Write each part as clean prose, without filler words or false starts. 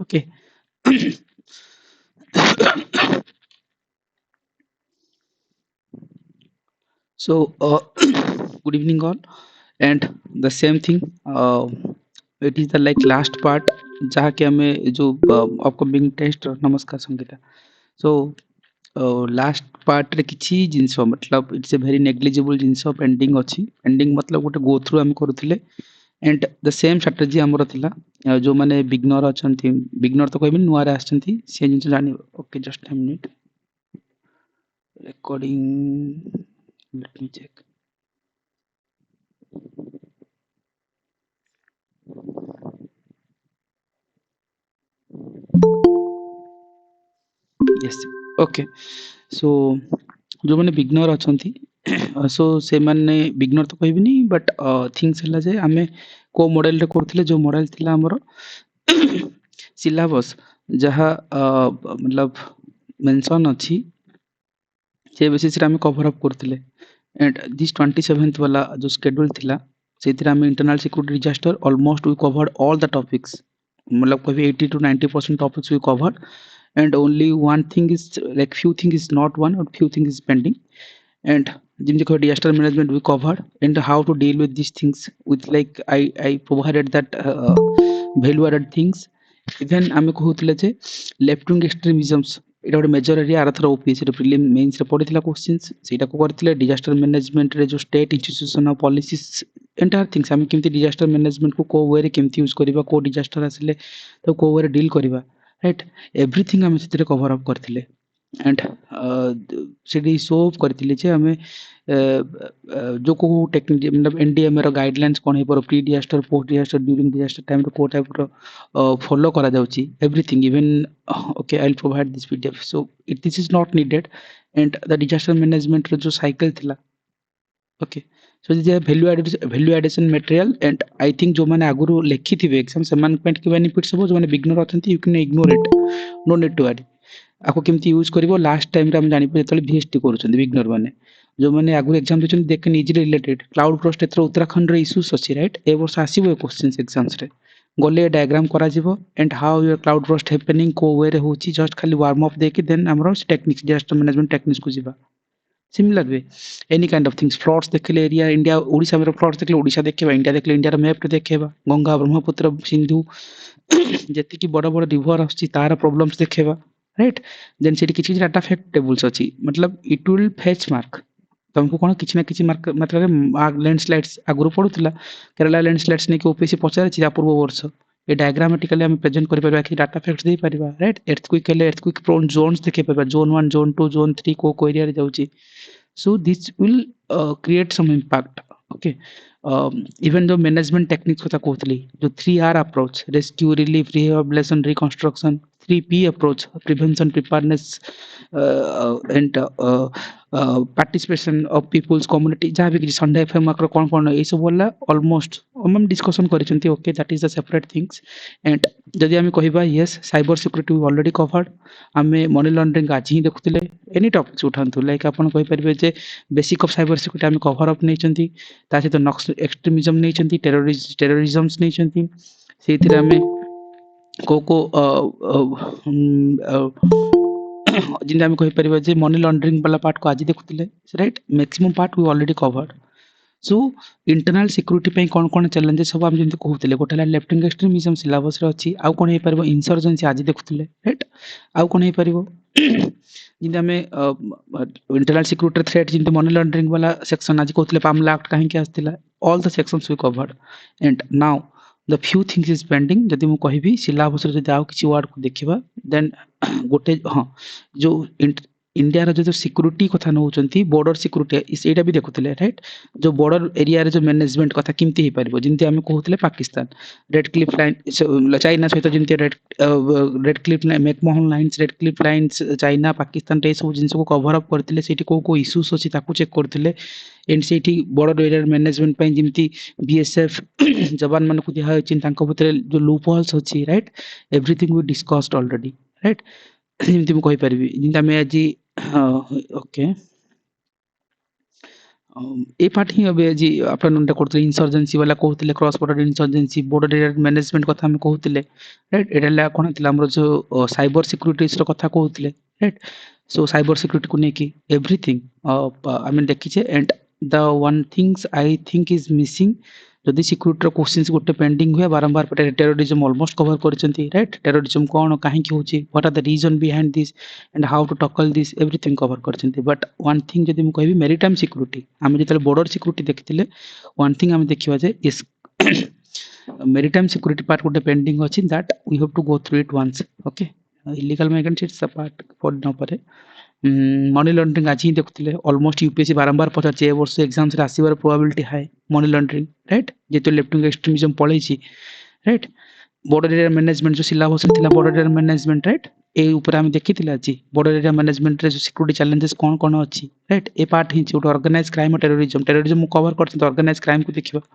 Okay. So, good evening, all. And the same thing, it is the like last part, जहाँ कि हमें जो upcoming test नमस्कार Sangeeta. So, last part रे किछि जिंस मतलब it's a very negligible jeans pending अछि. पेंडिंग मतलब गोटे गो थ्रू हम करूथिले एंड द सेम स्ट्रेटजी हमर थिला. जो माने बिगनर अछंती, बिगनर तो कहबिन नुआरे आछंती से जिंस जानि. Okay, just a minute. Recording, let me check. Yes. Okay. So जो माने बिगनर अछंती, सो से माने बिगनर तो कहबिनी बट थिंग्स हला जे आमे को मॉडल रे करथिले. जो मॉडल थिला हमर सिलेबस जहाँ मतलब मेंशन अछि से बेसिस रे आमे कवर अप करथिले. एंड दिस 27th वाला जो शेड्यूल थिला सेथिरे आमे internal security disaster almost we covered all the topics. मतलब कहबी 80 to 90% topics we covered, and only one thing is like few thing is not one or few thing is pending. And Jim disaster management we covered, and how to deal with these things with like I provided that value added things. Even ଆମେ କହୁଥିଲେ ଯେ left wing ଏକ୍ସଟ୍ରିମିଜମ୍ସ ଏଇଟା ଗୋଟେ major area. ଆରଥର OPSC prelim ମେନ୍ସରେ ପଡ଼ିଥିଲା questions, ସେଇଟାକୁ କରିଥିଲେ. Disaster ମ୍ୟାନେଜମେଣ୍ଟରେ ଯେଉଁ ଷ୍ଟେଟ୍ ଇନଷ୍ଟିଟ୍ୟୁସନ ପଲିସିସ୍ ଏଣ୍ଟାୟାର ଥିଙ୍ଗସ୍, ଆମେ କେମିତି ଡିଜାଷ୍ଟର ମ୍ୟାନେଜମେଣ୍ଟକୁ କୋଉ ୱେରେ କେମିତି ୟୁଜ୍ କରିବା, କୋଉ ଡିଜାଷ୍ଟର ଆସିଲେ ତାକୁ କୋଉ ୱେରେ ଡିଲ୍ କରିବା, ରାଇଟ୍, ଏଭ୍ରିଥିଙ୍ଗ ଆମେ ସେଥିରେ କଭର ଅପ୍ କରିଥିଲେ. एंड ସେଠି ସୋ ଅଫ୍ କରିଥିଲି ଯେ ଆମେ जो को टेक्निक मतलब एनडीएमए ର ଗାଇडलाइंस कोन हेपर pre disaster post disaster during disaster time रो को टाइप रो फॉलो करा जाउची everything. Even okay, I will provide this PDF. So it this is not needed. And the disaster management रो जो साइकिल थिला. ओके, सो जे value addition material. And I think जो माने आगुरु लेखि थिबे एग्जाम सेमान पेंट के बेनिफिट्स हो, जो माने बिगनर अथंती you can ignore it, no need to worry. आपको केमती यूज करिवो लास्ट टाइम रे हम जानि पे जेतले वीएसटी करूछन बिगनर माने जो माने आगु एग्जाम देछन they can easily related. Cloud burst एथरो उत्तराखंड रे इश्यूज अछि, राइट. ए वर्ष आसीबो क्वेश्चंस एग्जाम्स रे गले डायग्राम करा जिवो and how your cloud trust happening को वे रे होची. जस्ट खाली वार्म अप देके देन हमरो टेक्निक्स डिजास्टर मैनेजमेंट टेक्निक्स को जिबा. Similar way any kind of things. Floods देखले एरिया इंडिया ओडिसा में फ्लड्स देखले ओडिसा देखेबा, इंडिया देखले इंडिया रो मैप रे देखेबा, गंगा ब्रह्मपुत्र सिंधु ଯେତିକି ବଡ଼ ବଡ଼ ରିଭର ଆସୁଛି ତାର ପ୍ରୋବ୍ଲେମ୍ସ ଦେଖେଇବା, ରାଇଟ୍. ଦେନ୍ ସେଠି କିଛି କିଛି ଡାଟା ଫ୍ୟାକ୍ଟ ଟେବୁଲ୍ସ ଅଛି. मतलब ଇଟ୍ ୱିଲ୍ ଫେଚ୍ ମାର୍କ. ତମକୁ କ'ଣ କିଛି ନା କିଛି ମାତ୍ରାରେ ଲ୍ୟାଣ୍ଡସ୍ଲାଇଡ୍ସ ଆଗରୁ ପଡ଼ୁଥିଲା. କେରଳା ଲ୍ୟାଣ୍ଡସ୍ଲାଇଡ୍ସ ନେଇକି ଓପିଏସସି ପଚାରିଛି ତା ପୂର୍ବ ବର୍ଷ. ଏ ଡାୟାଗ୍ରାମାଟିକାଲି ଆମେ ପ୍ରେଜେଣ୍ଟ କରିପାରିବା, କିଛି ଡାଟା ଫ୍ୟାକ୍ଟ ଦେଇପାରିବା, ରାଇଟ୍. ଏର୍ଥକ୍ୱେକ୍ ହେଲେ ଏର୍ଥକ୍ୱେକ୍ ପ୍ରୋନ୍ ଜୋନ୍ସ ଦେଖେଇ ପାରିବା, ଜୋନ୍ 1 ଜୋନ୍ 2 ଜୋନ୍ 3 କୋଉ କୋଉ ଏରିଆରେ ଯାଉଛି. So this will create some impact. Okay. Even though management techniques କଥା କହୁଥିଲି, जो 3R approach, rescue, relief, rehabilitation, reconstruction, 3P approach, prevention, preparedness, and participation of people's community, ଯାହା ବି କିଛି ସଣ୍ଡେ framework ର କ'ଣ ଏଇ ସବୁ ହେଲା ଅଲମୋଷ୍ଟ ଆମେ ଡିସ୍କସନ୍ କରିଛନ୍ତି. Okay, that is the separate things. and ଯଦି ଆମେ କହିବା yes, cyber security we already covered. ଆମେ ମନି ଲଣ୍ଡରିଙ୍ଗ ଆଜି ହିଁ ଦେଖୁଥିଲେ. ଏନି ଟପିକ୍ସ ଉଠାନ୍ତୁ, ଲାଇକ୍ ଆପଣ କହିପାରିବେ ଯେ ବେସିକ୍ ଅଫ୍ ସାଇବର ସିକ୍ୟୁରିଟି ଆମେ କଭର ଅପ୍ ନେଇଛନ୍ତି, ତା ସହିତ ଏକ୍ସଟ୍ରିମିଜମ୍ ନେଇଛନ୍ତି, ଟେରୋରିଜମ୍ସ ନେଇଛନ୍ତି. ସେଇଥିରେ ଆମେ କୋଉ କୋଉ ଯେମିତି ଆମେ କହିପାରିବା ଯେ ମନି ଲଣ୍ଡରିଙ୍ଗ ବାଲା ପାର୍ଟକୁ ଆଜି ଦେଖୁଥିଲେ, right. Maximum part we already covered. So internal security ପାଇଁ କ'ଣ କ'ଣ ଚ୍ୟାଲେଞ୍ଜେସ୍ ସବୁ ଆମେ ଯେମିତି କହୁଥିଲେ, ଗୋଟେ ହେଲା ଲେଫ୍ଟ ୱିଙ୍ଗ ଏକ୍ସଟ୍ରିମିଜମ୍ ସିଲାବସ୍ରେ ଅଛି. ଆଉ କ'ଣ ହେଇପାରିବ, ଇନସର୍ଜେନ୍ସି ଆଜି ଦେଖୁଥିଲେ, ରାଇଟ୍. ଆଉ କ'ଣ ହେଇପାରିବ, ଯେମିତି ଆମେ इंटरनल सिक्योरिटी थ्रेट ଯେମିତି मनी लॉन्ड्रिंग वाला सेक्शन आज कहते पामला एक्ट कहीं आसला. All the sections we covered. And now the few things is pending. जदि मु कहबी सिलेबस रे जदि आउ किछि वर्ड को देखिबा देन गोटे हाँ जो इंडिया जो सिक्योरिटी कथा नौचंती बॉर्डर सिक्योरिटी ସେଇଟା ବି ଦେଖୁଥିଲେ, ରାଇଟ୍. जो बॉर्डर एरिया रे जो मैनेजमेंट कथा केमती हे परिबो, जेंति हम कहूतले Pakistan Radcliffe line China सहित जेंति Radcliffe McMahon lines, Radcliffe lines, China Pakistan रे सब जिंस को कवर अप करथिले. सेठी को इश्यूज अछि ताकू चेक करथिले. And Sethi border area management पई जेंति बीएसएफ जवान मन को दिया अछि तांको भितरे जो लूप होल्स अछि, right. Everything we discussed already, right. जेंति मु कहि परिबी जेंति हम आज ओके ए पार्ट ही अब जी आपण उनटा करथले इंसर्जेंसी वाला कहउतले cross border insurgency border area management कथा हम कहउतले राइट एडला कोन थिला हमर जो साइबर सिक्योरिटीज रो कथा कहउतले राइट सो साइबर सिक्योरिटी को नेकी एवरीथिंग आई मीन देखिछे and the one things I think is missing जदि सिक्योरिटी रो क्वेश्चंस गोटे पेंडिंग हुए बारंबार पटे टेररिज्म ऑलमोस्ट कवर करचंती राइट टेररिज्म कोन काहे की होची what are the reason behind this and how to tackle this everything cover करचंती बट वन थिंग जदि हम कहबी मैरीटाइम सिक्योरिटी आमे जतले बॉर्डर सिक्योरिटी देखिथिले वन थिंग आमे देखिबा जे इस मैरीटाइम सिक्योरिटी पार्ट गोटे पेंडिंग अछि that we have to go through it once okay illegal migrants it's a part for न परे मनी लॉन्ड्रिंग आज ही देखुଥିଲେ ऑलमोस्ट यूपीएससी बारंबार पचार ए वर्ष एग्जाम्स रे आसीबार probability high money laundering right जेतो लेफ्ट विंग एक्सट्रीमिज्म पळैछि राइट बॉर्डर एरिया मैनेजमेंट जो सिलेबस थिला बॉर्डर एरिया मैनेजमेंट राइट ए ऊपर हम देखिथिला आज बॉर्डर एरिया मैनेजमेंट रे जो सिक्योरिटी चैलेंजेस कोन कोन अछि राइट ए पार्ट ही जो ऑर्गेनाइज क्राइम और टेररिज्म कवर करछन ऑर्गेनाइज क्राइम को देखिबा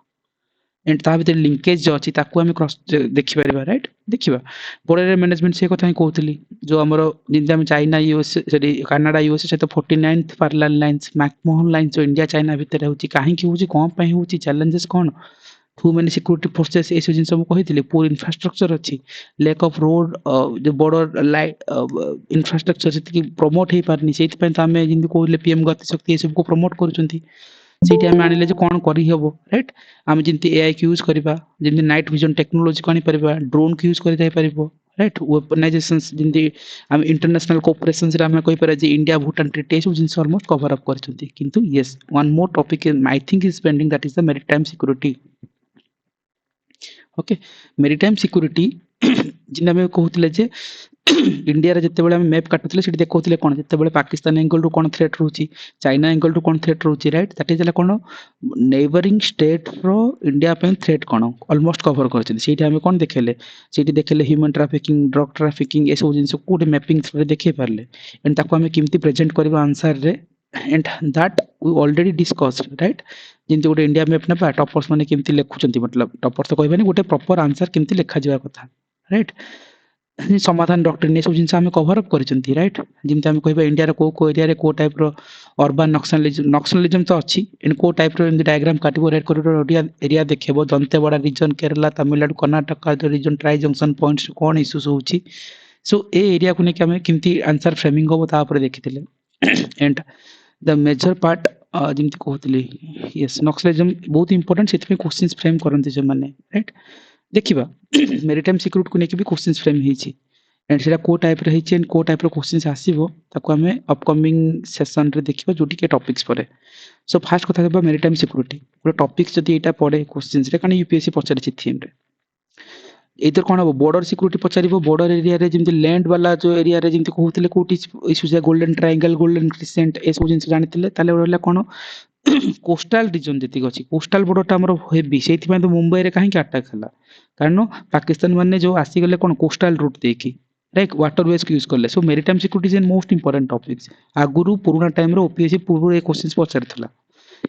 एंड ता भीतर लिंकेज जो अछि ताकू हम क्रॉस देखि परिबा राइट देखिबा बॉर्डर एरिया मैनेजमेंट से कथा ही कहउतली जो हमरो जिंदा हम China US sorry Canada US से तो 49th parallel lines McMahon line जो इंडिया चाइना भीतर होची काहे की होची कोन पई होची चैलेंजेस कोन टू मेनी सिक्योरिटी फोर्सेस एसो जिन सब कहितले पूर इंफ्रास्ट्रक्चर अछि लैक ऑफ रोड जो बॉर्डर लाइट इंफ्रास्ट्रक्चर जति प्रमोट हे पारनी सेति पय त हमें जिंदी कहले पीएम गति शक्ति ए सब को प्रमोट करूचंती सेठी हमें आनिले जे कोन करी हबो राइट आमे जिंती एआई के यूज करबा जिंती नाइट विजन टेक्नोलॉजी कोनी परबा ड्रोन के यूज करि जाय परबो राइट वेपनाइजेशंस जिंती आमे इंटरनेशनल कोऑपरेशंस रे आमे कहि पर जे इंडिया भूटान ट्रीटी सब जिंस ऑलमोस्ट कवर अप करचंती किंतु yes one more topic I think is pending that is the maritime security okay maritime security जिन आमे कहउतले जे इंडिया रे जते बेले हम मैप काटुतले सेठी देखौतले कोन जते बेले पाकिस्तान एंगल रो कोन थ्रेट रहउची चाइना एंगल रो कोन थ्रेट रहउची राइट दैट इज कोन नेबरिंग स्टेट रो इंडिया पे थ्रेट कोन ऑलमोस्ट कवर करछन सेठी हमें कोन देखेले ह्यूमन ट्रैफिकिंग ड्रग ट्रैफिकिंग ए सब जिंस कोड मैपिंग थ्रू देखे परले एंड ताको हमें किमती प्रेजेंट करबा आंसर रे and that we already discussed right जिंती गोटे इंडिया मैप नेबा टॉपर्स माने किमती लेखुचंती मतलब टॉपर्स तो कहबानी गोटे प्रॉपर आंसर किमती लेखा जिवा कथा राइट समाधान डॉक्ट्रिन सब जिन आम कवर अप करचंती राइट जिमते हम कहबा इंडिया रो को एरिया रे को टाइप रो अर्बन नक्सलिज्म तो अछि इन को टाइप रो इन डायग्राम काटिबो रेड करिडोर एरिया देखेबो दंतेवाड़ा रीजन केरला तमिलनाडु कर्नाटक जो रीजन ट्राई जंक्शन पॉइंट्स कोन इश्यूज होची सो ए एरिया को ने कि हम किमती आंसर फ्रेमिंग होबो ता ऊपर देखिथिले एंड द मेजर पार्ट जिमती कहतली यस नक्सलिज्म बहुत इंपोर्टेंट सेति क्वेश्चंस फ्रेम करंती जे माने राइट देखिबा मैरीटाइम सिक्योरिटी को नेकी भी क्वेश्चंस फ्रेम हेची एंड सेटा को टाइप रे हेची एंड को टाइप रो क्वेश्चंस आसीबो ताको हमें अपकमिंग सेशन रे देखिबा जोटी के टॉपिक्स परे सो फास्ट कथा कहबा मैरीटाइम सिक्योरिटी पूरा टॉपिक्स जदी एटा पड़े क्वेश्चंस रे कानी यूपीएससी पचारिछि थीम रे एतर कोन हबो बॉर्डर सिक्योरिटी पचारिबो बॉर्डर एरिया रे जिंती लैंड वाला जो एरिया रे जिंती कहउतले कोटी इशू जे गोल्डन ट्रायंगल गोल्डन क्रिसेंट ए सब जिंस जानितले ताले रहला कोन कोस्टल रीजन जति अछि कोस्टल बॉर्डर ता हमर हेवी सेति पय तो मुंबई रे काहे कि अटैक हला कारण पाकिस्तान माने जो आसी गले कोन कोस्टल रूट देखि राइट वाटरवेज यूज करले so maritime security is most important topics आगुरु पुराना टाइम रो ओपीएससी पूर्व ए क्वेश्चंस पचारथला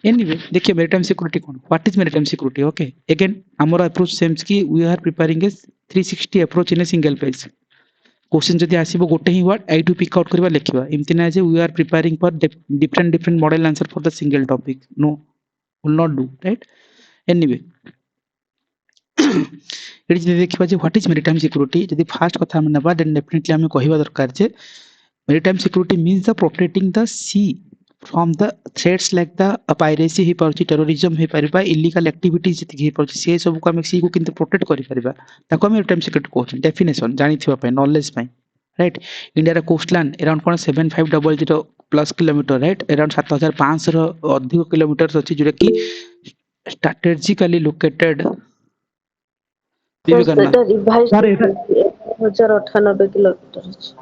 एनीवे देखिए मैरीटाइम सिक्योरिटी कोन what is maritime security okay again हमर अप्रोच सेम्स की we are preparing a 360 approach in a single page question जदी आसीबो गोटे ही word I to pick out करबा लिखिबा इमति ना जे we are preparing for different model answer for the single topic no will not do right anyway एडी जे देखिबा जे व्हाट इज मैरीटाइम सिक्योरिटी जदी फास्ट कथा हम नबा देन डेफिनेटली हम कहबा दरकार जे maritime security means the protecting the sea from the threats like the piracy हे पाउची टेररिज्म हे परिबा इलीगल एक्टिविटीज जति हे पाउची से सब को हम सी को किंतु प्रोटेक्ट करि परिबा ताको हम मैरीटाइम सिक्योरिटी कहू डेफिनेशन जानि थिबा पय नॉलेज पय राइट इंडिया रा कोस्टलाइन अराउंड कोन 7500 प्लस किलोमीटर राइट अराउंड 7500 रो अधिक किलोमीटर अछि जो कि स्ट्रैटेजिकली लोकेटेड सेटा रिवाइज सर 1098 किलोमीटर अछि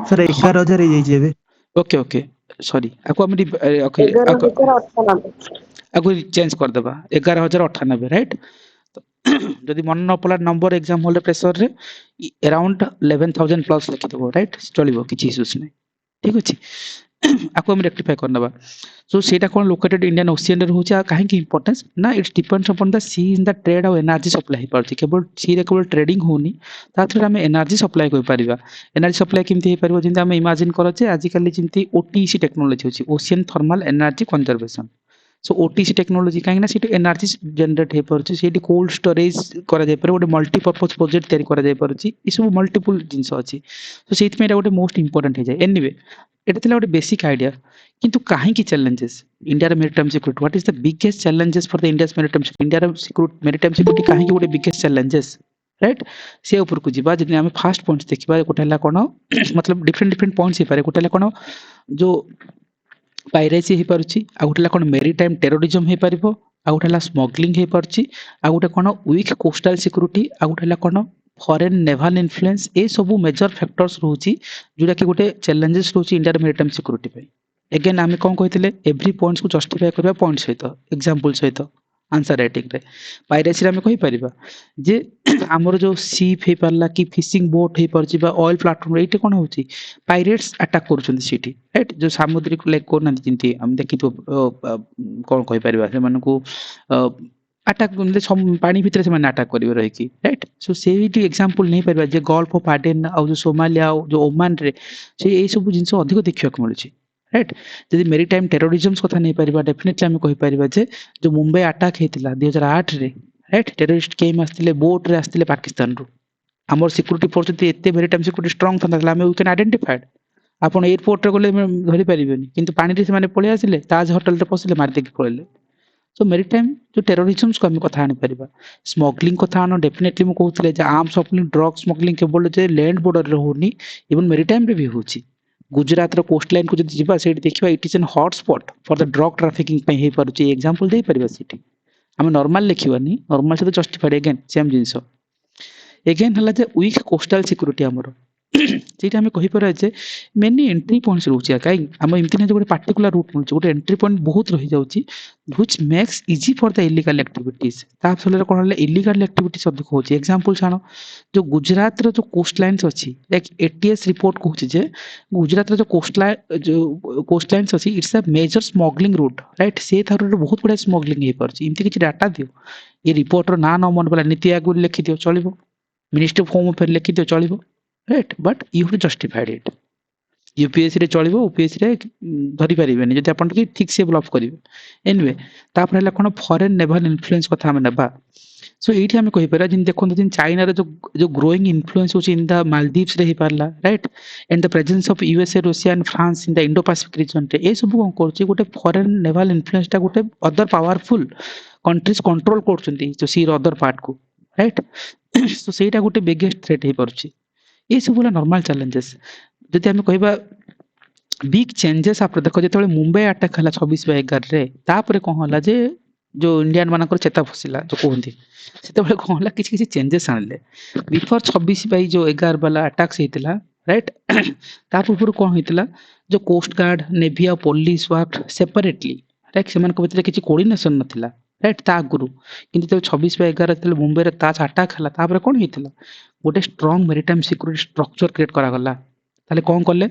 सर 11000 हे जेबे ओके ओके सॉरी आको हम ओके 11098 आको चेंज कर देबा 11098 राइट जदि मन न पला नंबर एग्जाम हॉल प्रेशर रे अराउंड 11000 प्लस लिखि देबो राइट चलिबो किछि इश्यूज नै ठीक अछि आको हम रेक्टिफाई करनबा सो सेटा कोन लोकेटेड इंडियन ओशियन रे होचा काहे की इंपोर्टेंस ना it's depends upon the sea in the trade of energy supply परती केवल सी रे केवल ट्रेडिंग होनी ता थ्रू हम एनर्जी सप्लाई कोइ परिबा एनर्जी सप्लाई किमति हे परबो जिंदा हम इमेजिन करो जे आजि काली जिंती ओटीसी टेक्नोलॉजी होची ओशियन थर्मल एनर्जी कंजर्वेशन सो ओटीसी टेक्नोलोजी कहीं से एनर्जी जनरेट हो पारे से कोल्ड स्टोरेज करा जाय पारे गोटे मल्टीपर्पज प्रोजेक्ट तैयारी करा जाय पारे ये सब मल्टीपल जिनस अच्छी तो से गोटे मोस्ट इंपोर्टेंट हो जाए एनीवे एटा थिला गोटे बेसिक आइडिया किंतु काहे की challenges India maritime security what is the biggest challenges for the India's maritime India security maritime security काहे की गोटे बिगेस्ट चैलेंजेस राइट से ऊपर को जीवा जदि हम फास्ट पॉइंट्स देखिबा गोटे हला कोन मतलब डिफरेंट डिफरेंट पॉइंट्स हे पारे गोटे हला कोन जो पायरेसी हो पारुछि आ गोटे कोन मेरीटाइम टेररिज्म हो पारिबो आ गोटे स्मगलिंग हो पारुछि आ गोटे कोन वीक कोस्टल सिक्योरिटी आ गोटे कोन फॉरेन नेवल इन्फ्लुएंस ए सब मेजर फैक्टर्स रहउछि जोटा कि गोटे चैलेंजेस रहउछि इंडिया मेरीटाइम सिक्योरिटी पे अगेन आमे कोन कहितले एवरी पॉइंट्स को जस्टिफाई करबा पॉइंट सहित एग्जांपल सहित आंसर राइटिंग रे पायरेसी रे आमे कहि परिबा जे हमर जो शिप हे पारला कि फिशिंग बोट हे परछि बा ऑयल प्लेटफॉर्म एटे कोन होछि पायरेट्स अटैक करूछन्ती सिटी राइट जो सामुद्रिक लाइक कोन जिंती हम देखि तो कोन कहि परिबा से मन को अटैक मतलब पानी भितर से माने अटैक करिवे रहि कि राइट सो सेही एग्जांपल नहीं परिबा जे गल्फ ऑफ एडेन आ जो सोमालिया जो ओमान रे से ए सब जिंस अधिक देखिया को मिलछि राइट जदि मेरीटाइम टेररिज्म कथा नहीं परिबा डेफिनेटली हम कहि परिबा जे जो मुंबई अटैक हेतिला 2008 रे राइट टेररिस्ट केम आस्तिले बोट रे आस्तिले पाकिस्तान रो हमर सिक्योरिटी फोर्स जति एते मेरीटाइम सिक्योरिटी स्ट्रांग था हम वी कैन आइडेंटिफाइड आपण एयरपोर्ट रे गले धरि परिबेनी किंतु पानी रे से माने पळे आसिले ताज होटल रे पसिले मार देके पळेले सो मेरीटाइम जो टेररिज्म को हम कथा आनी परिबा स्मगलिंग कथा आनो डेफिनेटली मु कहउतले जे आर्म्स स्मगलिंग ड्रग स्मगलिंग केवल जे लैंड बॉर्डर रे होनी इवन मेरीटाइम रे भी होची गुजरात रो कोस्ट लाइन को जदि जिबा सेठी देखिबा it is an hot spot for the drug trafficking पे हे परची एग्जांपल दे परिबा सिटी हम नॉर्मल लिखिबानी नॉर्मल से तो जस्टिफाइड अगेन सेम जिंस अगेन हला जे वीक कोस्टल सिक्योरिटी हमरो जेटा हम कहि परा जे मेनी एंट्री पॉइंट्स रहउछि काई हम इमति नै गोटे पर्टिकुलर रूट मिलछि गोटे एंट्री पॉइंट बहुत रहि जाउछि which makes easy for the illegal activities ता फले कोन हले इलीगल एक्टिविटीज अधिक होछि एग्जांपल छानो जो गुजरात रो जो कोस्ट लाइन्स अछि लाइक एटीएस रिपोर्ट कहउछि जे गुजरात रो जो कोस्ट लाइन्स अछि it's a major smuggling route right से थारो बहुत बडा स्मगलिंग हे परछि इमति किछि डाटा दियो ये रिपोर्ट रो ना न मन बला नीति आयोग लिखि दियो चलिबो मिनिस्ट्री ऑफ होम अफेयर लिखि दियो चलिबो right but you have justified it UPSC रे चलिबो ओपीएससी रे धरि परिबेनी जदि आपण के ठीक से ब्लॉक करिवे एनीवे तापर हला कोन फॉरेन नेवल इन्फ्लुएंस कथा हम नेबा सो एठी हम कहि परा जिन देखो जिन चाइना रे जो जो ग्रोइंग इन्फ्लुएंस होछि इन द मालदीव्स रे ही पारला right and the presence of USA Russia and France in the Indo Pacific region रे ए सब कोन करछि गोटे फॉरेन नेवल इन्फ्लुएंस ता गोटे अदर पावरफुल कंट्रीज कंट्रोल करछन्ती जो सी अदर पार्ट को राइट सो सेटा गोटे बिगेस्ट थ्रेट हे परछि ये सब वाला नॉर्मल चैलेंजेस जदि हम कहबा बिग चेंजेस आप देखो जेतबे मुंबई अटैक हला 26/11 रे तापरे कोन हला जे जो इंडियन मानकर चेता फसिला जो कहंती सेतबे कोन हला किछि किछि चेंजेस आनले बिफोर 26 जो 11 वाला अटैक्स हेतिला राइट ता पूर्व कोन हेतिला जो कोस्ट गार्ड नेवी और पुलिस वर्क सेपरेटली राइट सेमान को भीतर किछि कोऑर्डिनेशन नथिला राइट ता गुरु किंतु जब 26/11 तले मुंबई रे ताज अटैक हला तापरे कोन हेतिला गोटे strong maritime security structure create करा गला ताले कोन करले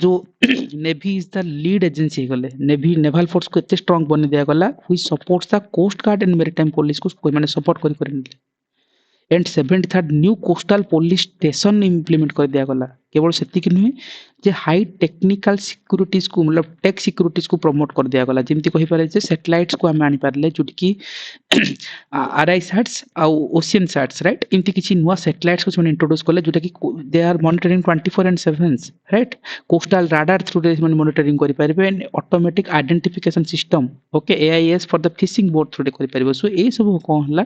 जो navy is the lead agency गले नेवी नेवल फोर्स को एते स्ट्रांग बने दिया गला which supports the coast guard and maritime police को कोई माने सपोर्ट करि करनले and 73rd new coastal police station implement कर दिया गला केवल सेति कि नुहे जे हाई टेक्निकल सिक्योरिटीज को मतलब टेक सिक्योरिटीज को प्रमोट कर दिया गला जेमति कहि पारे जे सैटेलाइट्स को हम आनी पारले जोटी की आरआई सैट्स आ ओशियन सैट्स राइट इनती किछि नुवा सैटेलाइट्स को इंट्रोड्यूस करले जोटा की they are monitoring 24/7 right coastal radar through they monitoring करि पारबे and automatic identification system okay AIS for the fishing boat through they करि पारबे सो ए सब कोन हला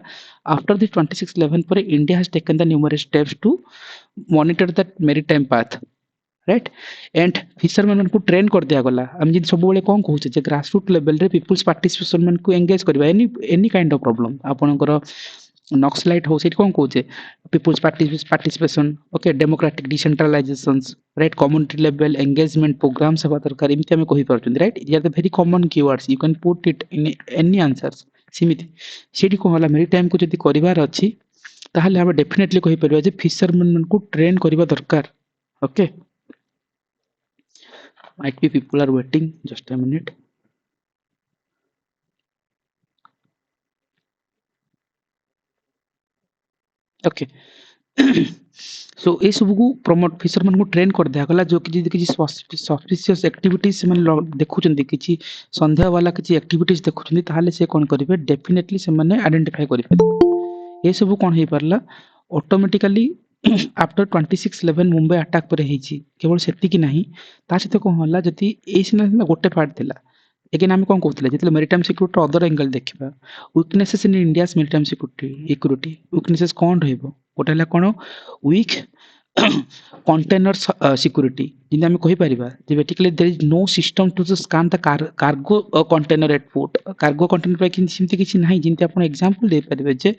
आफ्टर द 26/11 पर India has taken the numerous steps to monitor the maritime path right and fisherman को train कर दिया गला हम जिन सब बेले कोन कहू जे ग्रास रूट लेवल रे पीपल्स पार्टिसिपेशन मन को एंगेज करबा एनी काइंड ऑफ प्रॉब्लम आपनकर नक्सलाइट हो सेट कोन कहू जे peoples participation okay democratic decentralizations right community level engagement program सब दरकार इमति हम कहि परछन right they are the very common keywords you can put it in any answers सिमिति सेठी को होला मेरीटाइम को जदी करिवार अछि ताहले हम डेफिनेटली कहि परबा जे फिशरमैन मन को ट्रेन करबा दरकार okay might be people are waiting just a minute okay सो ए सबको प्रमोट फिशरमैन को ट्रेन कर दिया गला जो कि सस्पिशियस एक्टिविटीज से देखुଛନ୍ତି କିଛି ସନ୍ଦେହ वाला କିଛି एक्टिविटीज देखुଛନ୍ତି ताहले से कोन करिवे डेफिनेटली से माने आइडेंटिफाई करिवे ए सब कोन हे परला ऑटोमेटिकली आफ्टर 26/11 मुंबई अटैक पर हेची केवल सेति की नहीं ता सहित कोन होला जति ए सिना गोटे पार्ट थिला एगेन आम कौन कहते जितने मेरीटाइम सिक्योरिटी अदर एंगल देखा weaknesses in India maritime security weaknesses कौन रोटे कौन वीक कंटेनर सिक्योरिटी जिन आम कहीपर basically there is no system to scan the cargo container at port cargo container सेमती किसी ना जमी आप एग्जांपल दे पारे जे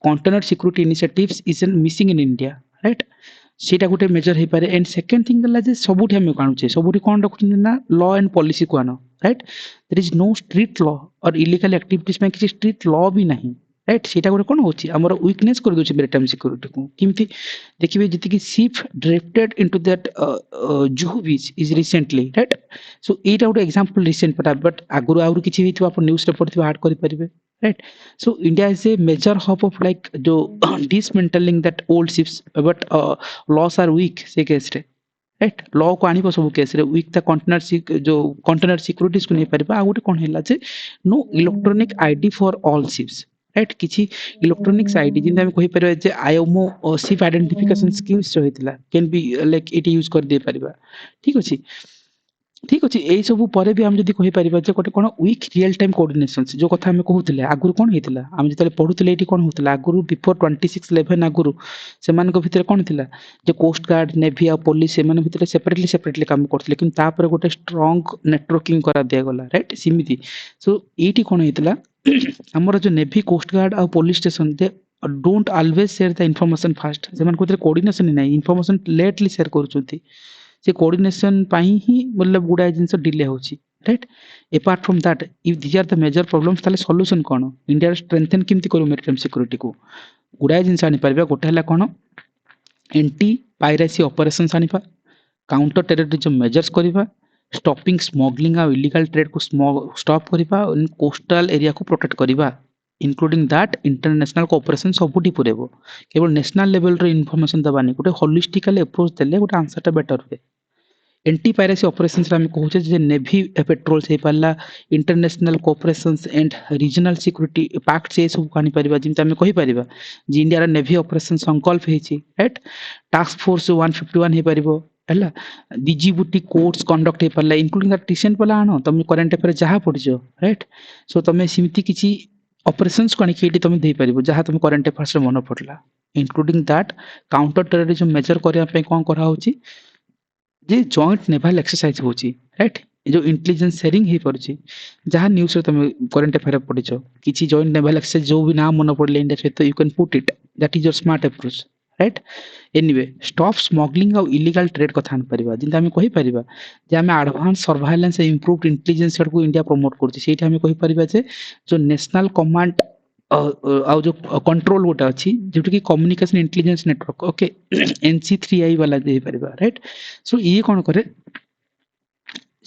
container security initiatives is missing in India right सेटा गोटे मेजर हो पारे एंड सेकेंड थिंग है सबुठी आम आणुचे सबुठी कौन रखुं ना लॉ एंड पॉलिसी को आन right there is no strict law और इलीगल एक्टिविटीज में किसी स्ट्रिक्ट लॉ भी नहीं राइट सेटा गोटे कौन होची हमर वीकनेस कर दोची मेरीटाइम सिक्योरिटी को किमती देखिबे जति कि ship drifted into that Juhu beach is recently right so एटा गोटे एग्जांपल रिसेंट पटा बट आगुर आउर किछि हेतु आप न्यूज़ रे पढिथिबा ऐड करि परिबे right so India is a major hub of like जो dismantling that old ships but laws are weak से केस रे राइट लॉ को आनी सब केस रे वीक द कंटेनर जो कंटेनर सिक्योरिटीज को नहीं परिबा आ गोटे कोन हैला जे no electronic ID for all ships right किछि इलेक्ट्रॉनिक्स आईडी जिन हम कहि परबे जे आईएमओ शिप आइडेंटिफिकेशन स्कीम्स जो हेतिला can be like it use कर दे परिबा ठीक अछि एई सब परे भी हम जदी कहि परिबा जे कोटे कोन वीक रियल टाइम कोऑर्डिनेशन जो कथा हम कहउतिले आगुर कोन हेतिला हम जतले पढुतिले एटी कोन होतिला आगुर बिफोर 26/11 आगुर से मान को भितर कोन थिला जे कोस्ट गार्ड नेवी आ पुलिस से मान भितर सेपरेटली काम करथिले किंतु ता पर गोटे स्ट्रांग नेटवर्किंग करा दिया गला राइट सिमिति सो एटी कोन हेतिला हमर जो नेवी कोस्ट गार्ड आ police station they don't always share the information fast से मान को कोऑर्डिनेशन नहीं इंफॉर्मेशन लेटली शेयर करचुंती से कोऑर्डिनेशन पाई ही मतलब गुडा जिंस डिले होची right apart from that if these are the major problems ताले सॉल्यूशन कोन इंडिया स्ट्रेंथन केमती करू मेरीटाइम सिक्योरिटी को गुडा जिंस आनी परबा गोटे हला कोन एंटी पायरेसी ऑपरेशंस आनिबा काउंटर टेररिज्म मेजर्स करिबा स्टॉपिंग स्मगलिंग आ इलीगल ट्रेड को स्टॉप करिबा कोस्टल एरिया को प्रोटेक्ट करिबा इंक्लूडिंग दैट इंटरनेशनल कोऑपरेशन सबुठी पुरेबो केवल नेशनल लेवल रे इंफॉर्मेशन दबानी गोटे होलिस्टिकली अप्रोच देले गोटे आंसर टा बेटर हुए एंटी पायरेसी ऑपरेशंस हम कहूचे जे नेवी पेट्रोल से पाला international cooperations and regional security pact से सब कानी परिबा जिंता हम कहि परिबा जे इंडिया रा नेवी ऑपरेशन संकल्प हेची राइट टास्क फोर्स 151 हे परिबो हला डीजीबीटी कोर्ट्स कंडक्ट हे पाला इंक्लूडिंग दैट रिसेंट वाला आनो तुम करंट अफेयर जहां पढिजो राइट सो तुम सिमिति किछि ऑपरेशंस कोनी केटी तुम दे परिबो जहां तुम करंट अफेयर्स रे मन पडला including that counter terrorism major करिया पे कोन करा होची जे जॉइंट नेवल एक्सरसाइज होची राइट जो इंटेलिजेंस शेयरिंग हे परची जहां न्यूज़ रे तुम करंट अफेयर पढिजो किछि जॉइंट नेवल एक्सरसाइज जो भी नाम मन पडले इंडिया से तो you can put it that is your smart approach right anyway stop smuggling और इलीगल ट्रेड कथा आन परिबा जिंदा हम कहि परिबा जे हम एडवांस सर्वेलेंस इंप्रूव्ड इंटेलिजेंस को इंडिया प्रमोट करछि सेठी हम कहि परिबा जे जो नेशनल कमांड आ जो कंट्रोल गोटा अछि जेटु कि communication intelligence network okay NC3I वाला दे परिबा राइट सो ये कोन करे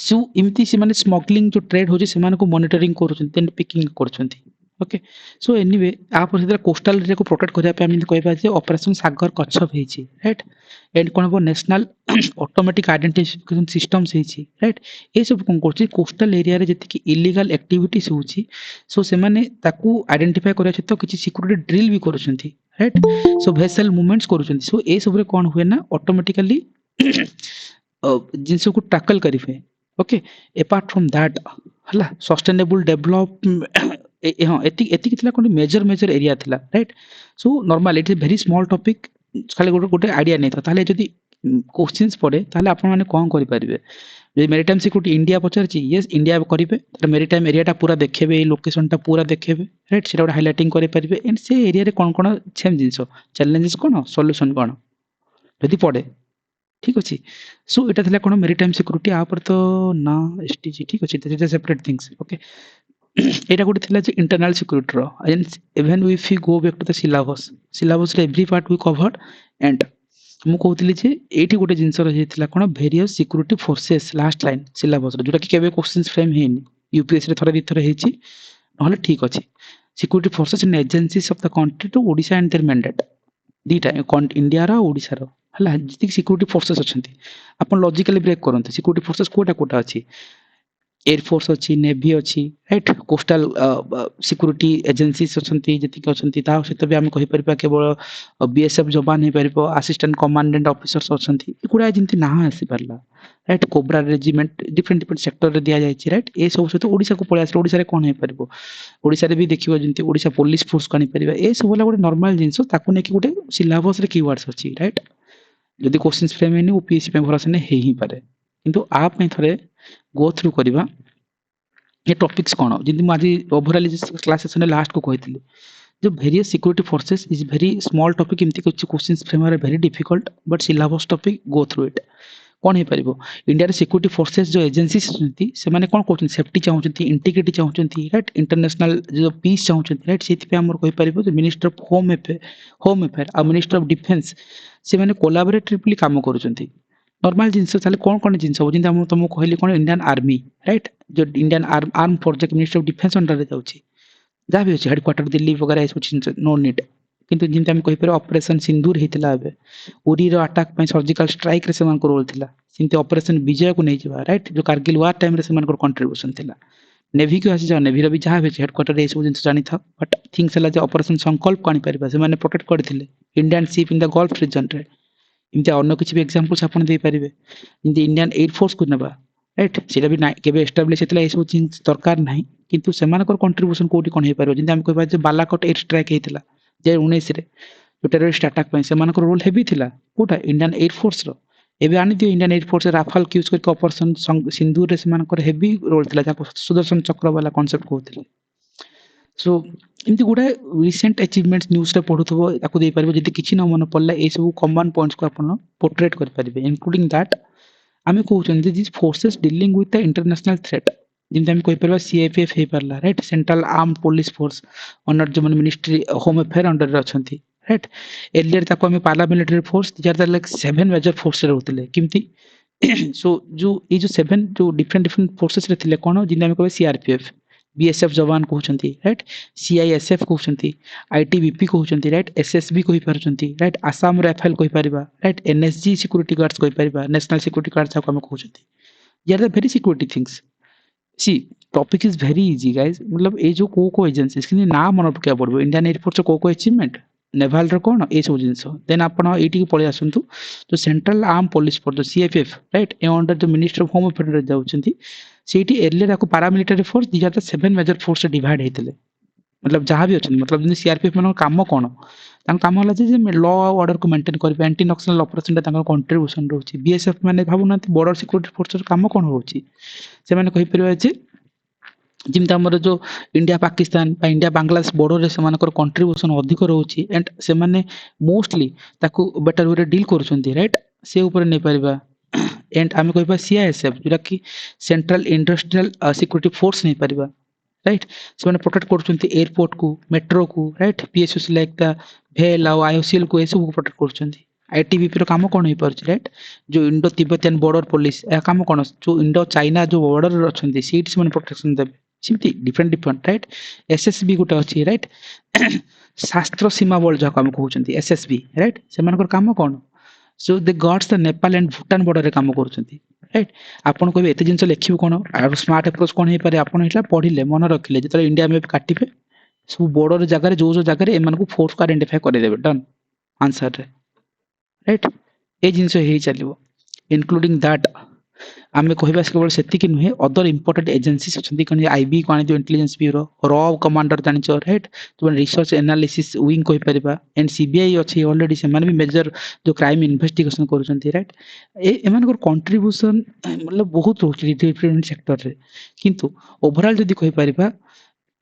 सो इमती से माने स्मगलिंग जो ट्रेड हो जे से माने को मॉनिटरिंग करछन देन पिकिंग करछन ओके सो एनीवे आप कोस्टल एरिया को प्रोटेक्ट करिया पे हम कहबा जे ऑपरेशन सागर कच्छप हेची राइट एंड कोन हो नेशनल ऑटोमेटिक आइडेंटिफिकेशन सिस्टम्स हेची राइट ए सब कोन करछि कोस्टल एरिया रे जति कि इलीगल एक्टिविटीज होची सो से माने ताकू आइडेंटिफाई करिया छै तो किछि सिक्योरिटी ड्रिल भी करछंती राइट सो वेसल मूवमेंट्स करछंती सो ए सब रे कोन हुए ना ऑटोमेटिकली जिंस को टैकल करिफे ओके अपार्ट फ्रॉम दैट हला सस्टेनेबल डेवलपमेंट हाँ एति थिला कोन मेजर एरिया थिला right so normal it is very small topic खाली गोटे आइडिया नै था ताले जदी क्वेश्चंस पड़े ताले आपण माने कोन करि परिबे जे मेरीटाइम सिक्योरिटी इंडिया पचार छी यस इंडिया करिवे त मेरीटाइम एरिया टा पूरा देखेबे ए लोकेशन टा पूरा देखेबे राइट सेटा गोटे हाइलाइटिंग करि परिबे एंड से एरिया रे कोन कोन सेम जिंसो चैलेंजेस कोन सॉल्यूशन कोन जदी पड़े ठीक अछि सो एटा थिला कोन मेरीटाइम सिक्योरिटी आ पर तो ना एसटीजी ठीक अछि this is separate things okay एटा गोटे थिला जे इंटरनल सिक्योरिटी रो even if you go back to the syllabus रे every part we covered and मु कहउतली जे एठी गोटे जिंस रहि थिला कोन various security forces last line syllabus रो जोटा कि केबे क्वेश्चंस फ्रेम हेनी यूपीएससी रे थोड़ा दिथर हेची नहले ठीक अछि security forces and agencies of the country to Odisha and their mandate दीटा इंडिया रो ओडिशा रो हला जति सिक्योरिटी फोर्सेस अछंती अपन लॉजिकली ब्रेक करंते सिक्योरिटी फोर्सेस कोटा कोटा अछि एयरफोर्स अच्छी नेवी अच्छी राइट कोस्टाल सिक्योरिटी एजेंसीज अच्छी जी अच्छी सहित भी आम कहीपर केवल बीएसएफ जवान हो पार असिस्टेंट कमांडेंट ऑफिसर्स अच्छा एगुड़ा जमी ना आसी पारा right cobra regiment different different sector रे दिया जायछि राइट ए सब सहित ओडिशा को पळै आसे ओडिशा रे कोन हे परबो ओडिशा रे भी देखिबो जंती ओडिशा पुलिस फोर्स कानि परिबा ए सब वाला गोटे नॉर्मल जिंस ताकू ने कि गोटे सिलेबस रे कीवर्ड्स अछि राइट जदि क्वेश्चंस फ्रेम हेनी ओपीएससी पे भरोसा ने हे ही पारे किंतु आप में थरे गो थ्रू करबा ये टॉपिक्स कौन जिंदि मु आज ओवरऑल क्लास सेशन लास्ट को कहती जो various security forces is very small topic एमती कुछ questions frame are very difficult but syllabus topic go through it कौन हो पारिबो इंडिया रे सिक्योरिटी फोर्सेस जो एजेंसीज अछंती से माने कोन कहउछन सेफ्टी चाहउछंती इंटीग्रिटी चाहउछंती राइट इंटरनेशनल जो पीस चाहउछंती राइट सेति पे हमर कहि पारिबो जो मिनिस्टर ऑफ होम अफेयर आ मिनिस्टर ऑफ डिफेंस से माने कोलैबोरेटिवली काम करूछंती नॉर्मल जिनस ताले कोन जिनस हो जिंदा हम तुमको कहली कोन इंडियन आर्मी राइट जो Indian arm force minister of defence under रे जाउची जहाँ भी अच्छे हेडक्वार्टर दिल्ली वगैरह सब नो नीड किंतु जिनते हम कहिपर ऑपरेशन सिंदूर हेतिला एबे उरी रो अटैक पे सर्जिकल स्ट्राइक रे समान को रोल थिला सिंते ऑपरेशन विजय को नहीं जिवा राइट जो कारगिल वार टाइम रे समान को कंट्रीब्यूशन थिला नेवी को आसी जा नेवी रो भी जहाँ भी हेडक्वार्टर रे सब जिनस जानि था बट थिंग्स हला जे ऑपरेशन संकल्प कानि परिबा से माने प्रोटेक्ट करथिले Indian ship in the Gulf region रे इनते अन्य किछि भी एग्जांपल्स आपण दे परिबे जिंते इंडियन एयर फोर्स को नबा राइट सेटा भी ना केबे एस्टैब्लिश हेतला ए सब चीज दरकार नाही किंतु सेमानकर कंट्रीब्यूशन कोठी कोन हे पारो जिंते हम कहबा जे बालाकोट एयर स्ट्राइक हेतिला जे 19 रे जो टेररिस्ट अटैक पे सेमानकर रोल हेबी थिला कोटा इंडियन एयर फोर्स रो एबे आनि दियो Indian air force Rafale use करके ऑपरेशन सिंदूर रे सेमानकर हेबी रोल थिला जाको सुदर्शन चक्र वाला कांसेप्ट कहथिले सो एमती गुडा रिसेंट अचीवमेंट्स न्यूज रे पढुथबो ताको दे पारिबो जदि किछि न मन पड़ला ए सब कॉमन पॉइंट्स को अपन पोर्ट्रेट कर पारिबे इंक्लूडिंग दैट आमे कहउछन जे this forces dealing with the international threat जिनते हम कहि परबा सीएफएफ हे परला right central arm police force under जो मिनिस्ट्री होम अफेयर अंडर रे अछंती राइट एलियर ताको हम parliamentary force these are the like 7 major force रे होतले किमती सो जो ये जो 7 जो डिफरेंट डिफरेंट फोर्सेस रे थिले कोन जिनते हम कहबे सीआरपीएफ बीएसएफ जवान कहउछंती राइट सीआईएसएफ कहउछंती आईटीबीपी कहउछंती राइट एसएसबी कहि पारुछंती राइट आसाम राइफल कहि परिबा राइट एनएसजी सिक्योरिटी गार्ड्स कहि परिबा नेशनल सिक्योरिटी गार्ड्स हम कहउछंती ये are the very security things सी topic is very easy guys मतलब ए जो को एजेंसीज कि ना मन पकिया पड़बो इंडियन एयर फोर्स को अचीवमेंट नेवाल रो कोन ए सब जिंस देन आपण एटी को पळे आसंतु जो सेंट्रल आर्म पुलिस फोर्स जो सीएफएफ राइट ए under the minister of home affair रे जाउछंती सेठी एरिया को paramilitary force these are the 7 major force divide हेतिले मतलब जहाँ भी अच्छे मतलब जन सीआरपीएफ मान काम कौन काम है जे लॉ ऑर्डर को मेंटेन करेंगे एंटी नक्सल ऑपरेशन कंट्रीब्यूशन रोचे बीएसएफ मैंने भावना बॉर्डर सिक्योरिटी फोर्स काम कौन रोचे से मैंने कहीपर जे जिमती आमर जो India Pakistan India Bangladesh border से कंट्रीब्यूशन अधिक रोचे एंड से माने मोस्टली ताकू बेटर वे डील करुछंती राइट से ऊपर नहीं पारिबा एंड आम कह सीआईएसएफ जोटा कि सेंट्रल इंडस्ट्रियल सिक्योरिटी फोर्स नहीं पारिबा राइट से प्रोटेक्ट कर एयरपोर्ट को मेट्रो को राइट पीएसयूस लाइक द भेल आ आईओसीएल को सब को प्रोटेक्ट कर आईटीबीपी रो काम कौन हो पारे राइट जो इंडो तिब्बतियन बॉर्डर पुलिस या काम कौन जो इंडो चाइना जो बॉर्डर अच्छा सीट से प्रोटेक्शन देवे सिमती डिफरेंट डिफरेंट राइट एसएसबी गोटे अच्छी राइट शास्त्र सीमा बल जहाँ आम कहते एसएसबी राइट से काम कौन so they guards the Nepal and Bhutan border रे काम करुछंती राइट आपन कहबे एते जिंस लिखिबो कोन आ स्मार्ट अप्रोच कोन हे पारे आपन हिला पढिले मन रखिले जतले इंडिया मैप काटिबे सब बॉर्डर जगह जो जो जगह एमान को फोर्स को आइडेंटिफाई करे देबे डन आंसर रे राइट ए जिंस हे चलिबो इंक्लूडिंग दैट आमे कहबा केवल सेति कि नुहे अदर इंपोर्टेंट एजेंसीज अछंती कने आईबी कोन जो इंटेलिजेंस ब्यूरो रॉ कमांडर जानिचो राइट तो रिसर्च एनालिसिस विंग कहि परिबा एंड सीबीआई अछि ऑलरेडी से माने भी मेजर जो क्राइम इन्वेस्टिगेशन करूछंती राइट एमान कंट्रीब्यूशन मतलब बहुत रोची डिफरेंट सेक्टर रे किंतु ओवरऑल जदी कहि परिबा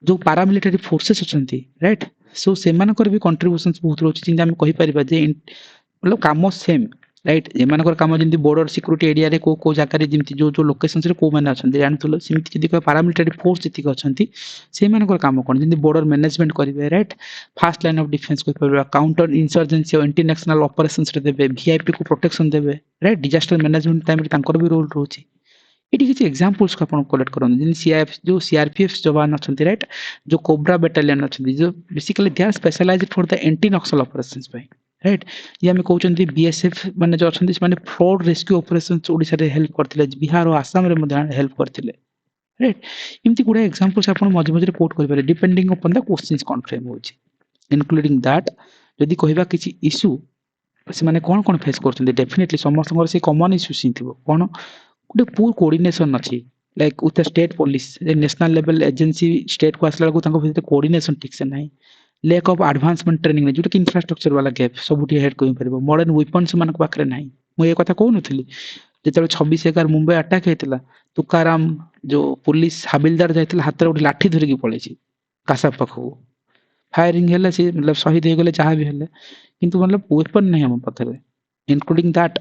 जो पैरामिलिटरी फोर्सेस अछंती राइट सो सेमानकर भी कंट्रीब्यूशंस बहुत रोची जिंदा हम कहि परिबा जे मतलब काम सेम राइट एमानकर काम जंती बॉर्डर सिक्योरिटी एरिया रे को जगह रे जंती जो जो लोकेशंस रे को माने अछंती जानथुलो सिमती जदी को पैरामिलिटरी फोर्स जति अछंती से मानकर काम कोन जंती बॉर्डर मैनेजमेंट करिवे right first line of defence को परबा काउंटर इंसर्जेंसी और एंटी नेशनल ऑपरेशंस रे देबे वीआईपी को प्रोटेक्शन देबे राइट डिजास्टर मैनेजमेंट टाइम रे तांकर भी रोल रोची एटी किछि एग्जांपल्स को अपन कलेक्ट करन जिन सीआईएफ जो सीआरपीएफ जवान अछंती राइट जो कोब्रा बटालियन अछंती जो basically they are specialised for the anti Naxal operations भाई राइट ये आम कहते बीएसएफ मैंने जो अच्छा से फ्रॉड रेस्क्यू ऑपरेशन ओडिशा रे हेल्प करते बिहार और आसाम रे मध्य हेल्प करते राइट एमती गुड़ा एग्जांपल्स आप मझे मझे कोट करेंगे डिपेंडिंग अपन द क्वेश्चंस कौन फ्रेम हो इनक्लूडिंग दैट जदि कहबा किसी इश्यू से माने कौन फेस करते डेफिनेटली समस्त से कॉमन इश्यूज ही थी कौन गोटे पुअर कोऑर्डिनेशन अच्छी like with state police national level agency state को आसला बेलू कोऑर्डिनेशन ठीक से नहीं लैक ऑफ एडवांसमेंट ट्रेनिंग नहीं जोटा कि इंफ्रास्ट्रक्चर वाला गैप सबुठी हेड कर मॉडर्न वेपन्स मान पाखे ना मुझे कथा कहून जो 26/11 मुंबई अटैक होता तुकाराम जो पुलिस हाबिलदार जाता हाथ में गोटे लाठी धरिकी पलैसी कासा पाखक फायरिंग है सी मतलब शहीद हो गले जहाँ भी है किंतु मतलब वेपन नहीं आम पाखे इनक्लूडिंग दैट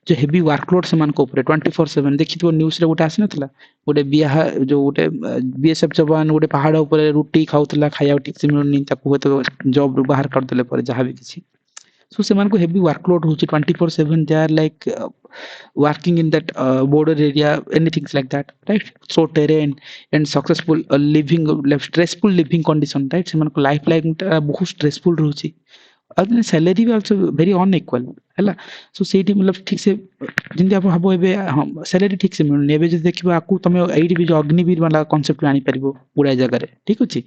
जो हेवी वर्कलोड से 24/7 देखिए न्यूज रे गोटे आसी नाला गोटे बिहार जो गोटे बीएसएफ जवान गोटे पहाड़ उपर रुटी खाऊला खाया ठीक से मिलूनी तो जॉब बाहर करदे जहाँ भी किसी so semanku heavy workload hochi 24/7 they are like working in that border area anything like that right so terrain and successful living stressful living condition right semanku life बहुत stressful रहुची और सैलरी भी also very unequal है सो सेठी मतलब ठीक से जिंदे आप भाबो एबे हम सैलरी ठीक से मिलने एबे जे देखिबो आकू तमे एडी भी जो अग्निवीर वाला कांसेप्ट आनी परिबो पूरा जगह रे ठीक अछि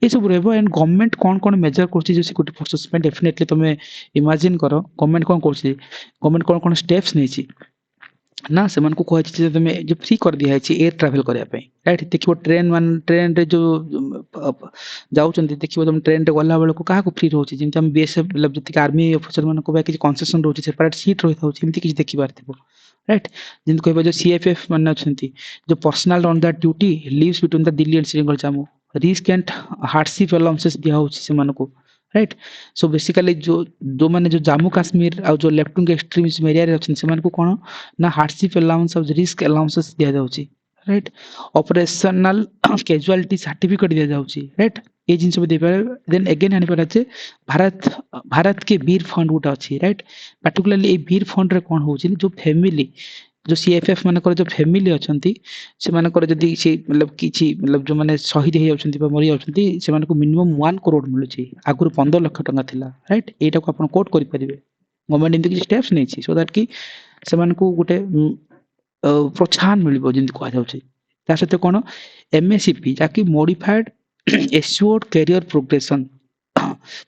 ये सब रहबो एंड गवर्नमेंट कौन मेजर करछि जो सिक्योरिटी फोर्सेस पे डेफिनेटली तमे इमेजिन करो गवर्नमेंट कौन करछि गवर्नमेंट कौन स्टेप्स नेछि ना से मन को कह तुम जो फ्री कर दिया है एयर ट्रैवल करने राइट देखो ट्रेन रे जो जाऊँ देखो तुम ट्रेन रे गला बेलू क्या फ्री रोचे जमी बीएसएफ मतलब जी आर्मी ऑफिसर मान किसी कनसेसन रोचे सेपरेट सीट रही था किसी देखिपार राइट जमी कह जो सीएफएफ मान अच्छा जो personnel on that duty lives between the Delhi and Srinagar Jammu risk and hardship allowances दिया होची राइट सो बेसिकली जो माने जो जम्मू काश्मीर आ जो लेफ्ट विंग एक्सट्रीमिज्म एरिया रे अछि सेमान को कोन ना हार्डशिप अलाउंस और रिस्क अलाउंसेस दिया जाउची राइट ऑपरेशनल कैजुअलिटी सर्टिफिकेट दिया जाउची राइट ये जिनस भी दे पारे देन अगेन आनी पड़ा छे भारत के वीर फंड उठा अछि राइट पर्टिकुलरली ए वीर फंड रे कोन होची जो फैमिली जो सीएफएफ मानकर जो फैमिली अछंती से मानकर जदी से मतलब किछि मतलब जो माने शहीद हे जाउछंती बा मरि जाउछंती से मानको मिनिमम 1 करोड़ मिलुछि आगुर 15 लाख टका थिला राइट एटा को अपन कोट करि परिबे गवर्नमेंट इंदी किछि स्टेप्स नै छि सो दैट कि से मानको गुटे प्रोत्साहन मिलबो जिंद को जाउछि ता सते कोन एमएससीपी जाकि modified assured career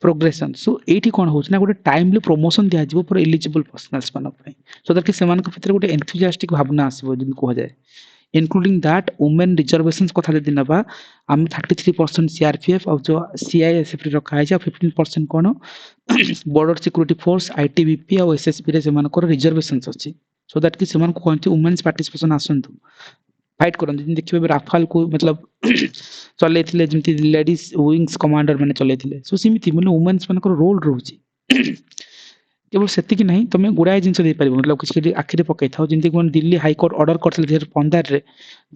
progression so एठी कोन होछ ना गोटे टाइमली प्रमोशन दिया जिवो फॉर एलिजिबल पर्सनल्स मान पई सो दैट कि सेमान के भीतर गोटे एंथुसियास्टिक भावना आसीबो जिन को जाय इंक्लूडिंग दैट वुमेन रिजर्वेशंस कथा जदि नबा हम 33% सीआरपीएफ और जो सीआईएसएफ रे रखा है 15% कोन बॉर्डर सिक्योरिटी फोर्स आईटीबीपी और एसएसबी रे सेमान को रिजर्वेशंस अछि सो दैट कि सेमान को कोन वुमेन्स पार्टिसिपेशन आसंतु फाइट करते देखिए राफाल को मतलब चलई जमी लेडीज विंग्स कमांडर मैंने चलई सो सेमती मतलब वुमेन्स मान रोल रोचे केवल सेतिक नहीं तुम गुड़ाए जिन मतलब किसी आखिरी पकई था जमी दिल्ली हाईकोर्ट ऑर्डर करते 2015 रे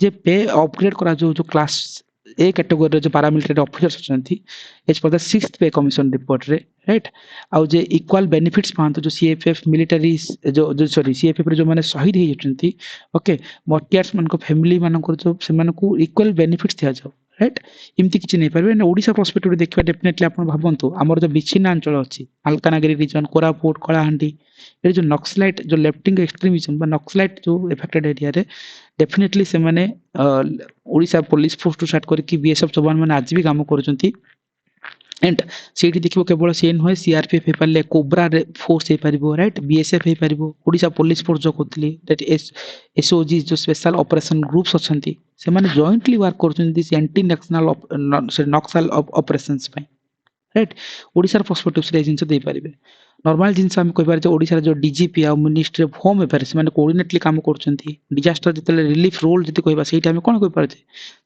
जे पे अपग्रेड करा जो क्लास ए कैटेगरी जो पारामिलिटारी ऑफिसर्स अच्छी as per the 6th pay commission report रे राइट आउ जे इक्वल बेनिफिट्स पाते जो सीएफएफ मिलिटरी जो सॉरी सीएफएफ रे जो माने शहीद हो जाती ओके मर्टियर्स मान फैमिली मान जो से इक्वल बेनिफिट्स दिया जाओ राइट इमती किसी नहीं पारे ओडिशा पर्सपेक्टिव देखा डेफिनेटली आप भावतु आमर जो विच्छिन्न अंचल अच्छी मालकानगिरी रिजन कोरापुट कलाहांडी ये जो नक्सलाइट जो लेफ्टिंग एक्सट्रीमिज्म नक्सलाइट जो एफेक्टेड एरिया रे डेफिनेटली से माने Odisha police force to start करके बीएसएफ जवान मैंने आज भी काम कर एंड सीटी देखिबो केवल से नुहे सीआरपीएफ हो पारे कोब्रा फोर्स हो पार राइट बीएसएफ हो पार ओडिशा पुलिस फोर्स जो कहती दैट एसओजी जो स्पेशल ऑपरेशन ग्रुप्स अच्छी से माने जॉइंटली वर्क कर एंटी नक्सल ऑपरेशंस राइट ओडिशार पर्सपेक्टिव से जिन दे पारे नॉर्मल जिन आम कह ओडिशार जो डीजीपी आ मिनिस्ट्री ऑफ होम अफेयर्स से कोऑर्डिनेटली काम कर डिजास्टर जिते रिलीफ रोल जी कहवा से आम कौन कह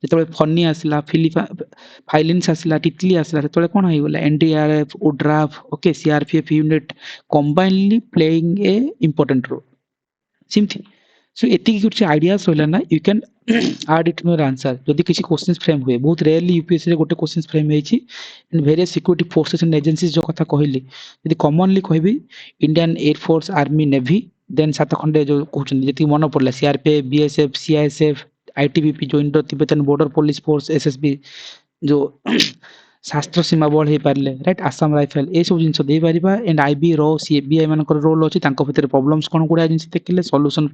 जो फनी आसला फाइलिन्स आसला तितली आसला से कौन होगा NDRF ODRAF okay CRPF unit combinely playing a important role सेमथि सो एतिक कुछ आइडियाज रहा ना you can add it in your answer जदि किसी क्वेश्चंस फ्रेम हुए बहुत रेयरली यूपीएससी रे गोटे क्वेश्चंस फ्रेम होईची in various security forces and agencies जो कथा कहली यदि कॉमनली कहबी Indian air force army navy then सात खंडे जो कहउछन जति मन पड़ला सीआरपीएफ बीएसएफ सीआईएसएफ आईटीबीपी जो Indo Tibetan border police force SSB जो शास्त्र सीमा बल हो पारे राइट आसाम राइफल ये सब जिन दे पारिबा एंड आईबी रो सीबीआई मानकर रोल अच्छी भितर प्रॉब्लम्स कौन गुड़ा जिन देखिले सॉल्यूशन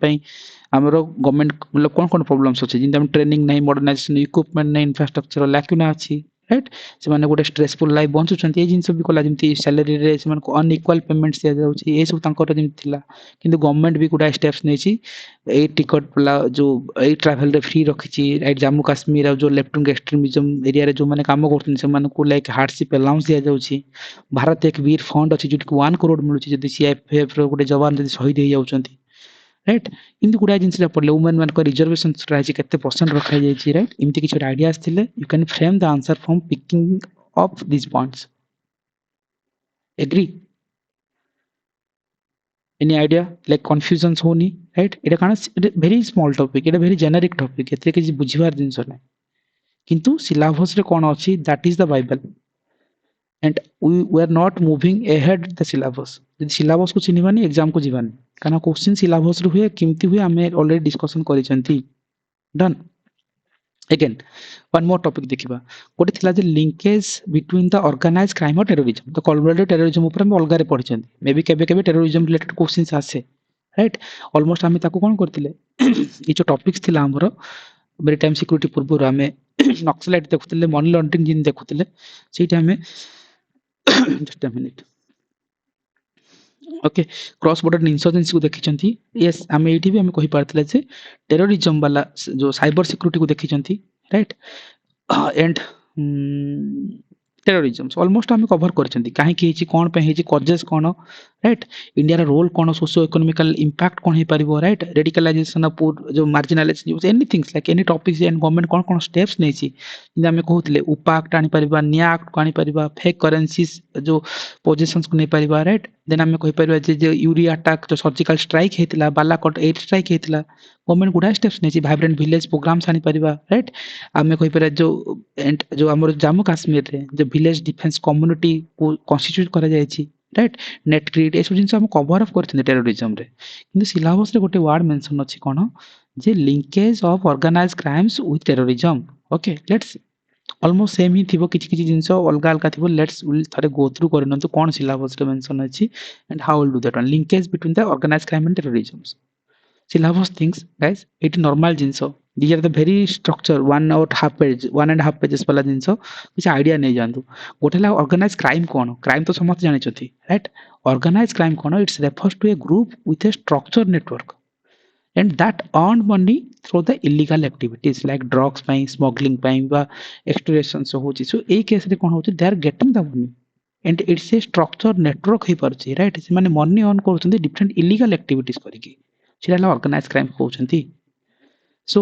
आमर गवर्नमेंट मतलब कौन कौन प्रॉब्लम्स अच्छे जिन ट्रेनिंग नहीं मॉडर्नाइजेशन इक्विपमेंट नहीं इंफ्रास्ट्रक्चर लैक्यूना अच्छी राइट से गोटे स्ट्रेसफुल लाइफ बंचुं ये जिन भी कला जमी सैलरी अनइक्वाल पेमेंट्स दिया जाऊँगी ये सब किंतु गवर्नमेंट भी गुड़ा स्टेप्स नहीं टिकट वाला जो ये ट्रैवल रे फ्री रखी राइट जम्मू काश्मीर जो लेफ्ट विंग एक्सट्रीमिज्म एरिया जो मैंने काम कर लाइक हार्डशिप अलाउंस दिया जाऊँगी भारत एक वीर फंड अच्छी जो 1 करोड़ मिलूँ जब सीआईएफ गोटे जवान जब शहीद हो जाती राइट इमती गुड़ा जिन पड़े वुमेन मान रिजर्वेशन के परसेंट रखा जाए राइट इमती किसी आइडियाज थे you can frame the answer from picking up this points agree any idea like confusion होनी राइट ये कौन वेरी स्मॉल टॉपिक ये वेरी जेनेरिक टॉपिक एते किसी बुझिबार जिंस ना किंतु सिलेबस रे कौन अच्छी that is the Bible and we are not moving ahead the syllabus यदि सिलेबस को चिन्हबानी एग्जाम को जीवानी कारण क्वेश्चन सिलेबस रे हुए केमती हुए आमे ऑलरेडी डिस्कशन करिसंती done again one more topic देखिबा गोटे थिला जे linkage between the organize crime और टेररिज्म तो कोलैबोरेटिव टेररिज्म ऊपर हम अलग रे पढिसंती मे बी केबे केबे टेररिज्म रिलेटेड क्वेश्चंस आसे राइट ऑलमोस्ट आमे ताको कोन करथिले ये जो टॉपिक्स थिला हमरो मेरी टाइम सिक्योरिटी पूर्व आमे नक्सलाइट देखुथिले मनी लॉन्ड्रिंग जिन देखुथिले सेटा हमें just a minute okay cross border insurgency को देखिचंती यस आमे एठी भी हमें कहि पारथिले जे टेररिज्म वाला जो साइबर सिक्योरिटी को देखिचंती राइट एंड टेररिज्म ऑलमोस्ट आमे कवर करचंती काहे कि हेची कोन पे हेची कॉजेस कोन राइट इंडिया रा रोल कोन सोशियो इकोनॉमिकल इंपैक्ट कोन हे परिबो राइट रेडिकलाइजेशन ऑफ जो marginalization use anythings like any topics and government कोन कोन स्टेप्स नेची जिन आमे कहउतले उपा एक्ट आनी परिबा निया एक्ट को आनी परिबा फेक करेंसीज जो पोजीशंस को नै परिबा राइट देन आमे कहि परिबा जे यूरी अटैक जो सर्जिकल स्ट्राइक हेतिला बालाकोट एयर स्ट्राइक हेतिला गवर्नमेंट गुडा स्टेप्स नेची वाइब्रेंट विलेज प्रोग्राम्स आनी परिबा राइट आमे कहि परिबा जो हमर जम्मू काश्मीर रे जो विलेज डिफेंस कम्युनिटी को कॉन्स्टिट्यूट करा जायछि राइट नेट क्रिएट एसो जिंस हम कवर अप करथि टेररिज्म रे किंतु सिलेबस रे गोटे वर्ड मेंशन अछि कोन जे linkage of organized crimes with terrorism okay let's almost same ही थिबो किछि किछि जिंस अलगा अलगा थिबो लेट्स विल थरे गो थ्रू करनंतु कोन सिलेबस रे मेंशन अछि and how will do that one linkage between the organised crime and terrorism syllabus things guys it normal jinso these are the very structure 1.5 pages वाला जिनसो कुछ idea नहीं जानतु गोटे ला ऑर्गेनाइज क्राइम कोन क्राइम तो समस्त जानि छथि राइट ऑर्गेनाइज क्राइम कोन it's refers to a group with a structure network and that earned money through the illegal activities like drugs ପାଇଁ smuggling ପାଇଁ ବା extortion so होची so ए केस रे कोन होची they are getting the money and it's a structure network हे परची right से माने money earn करछन्ती डिफरेंट इलीगल एक्टिविटीज करिके सेला ऑर्गेनाइज क्राइम कहउछन्ती सो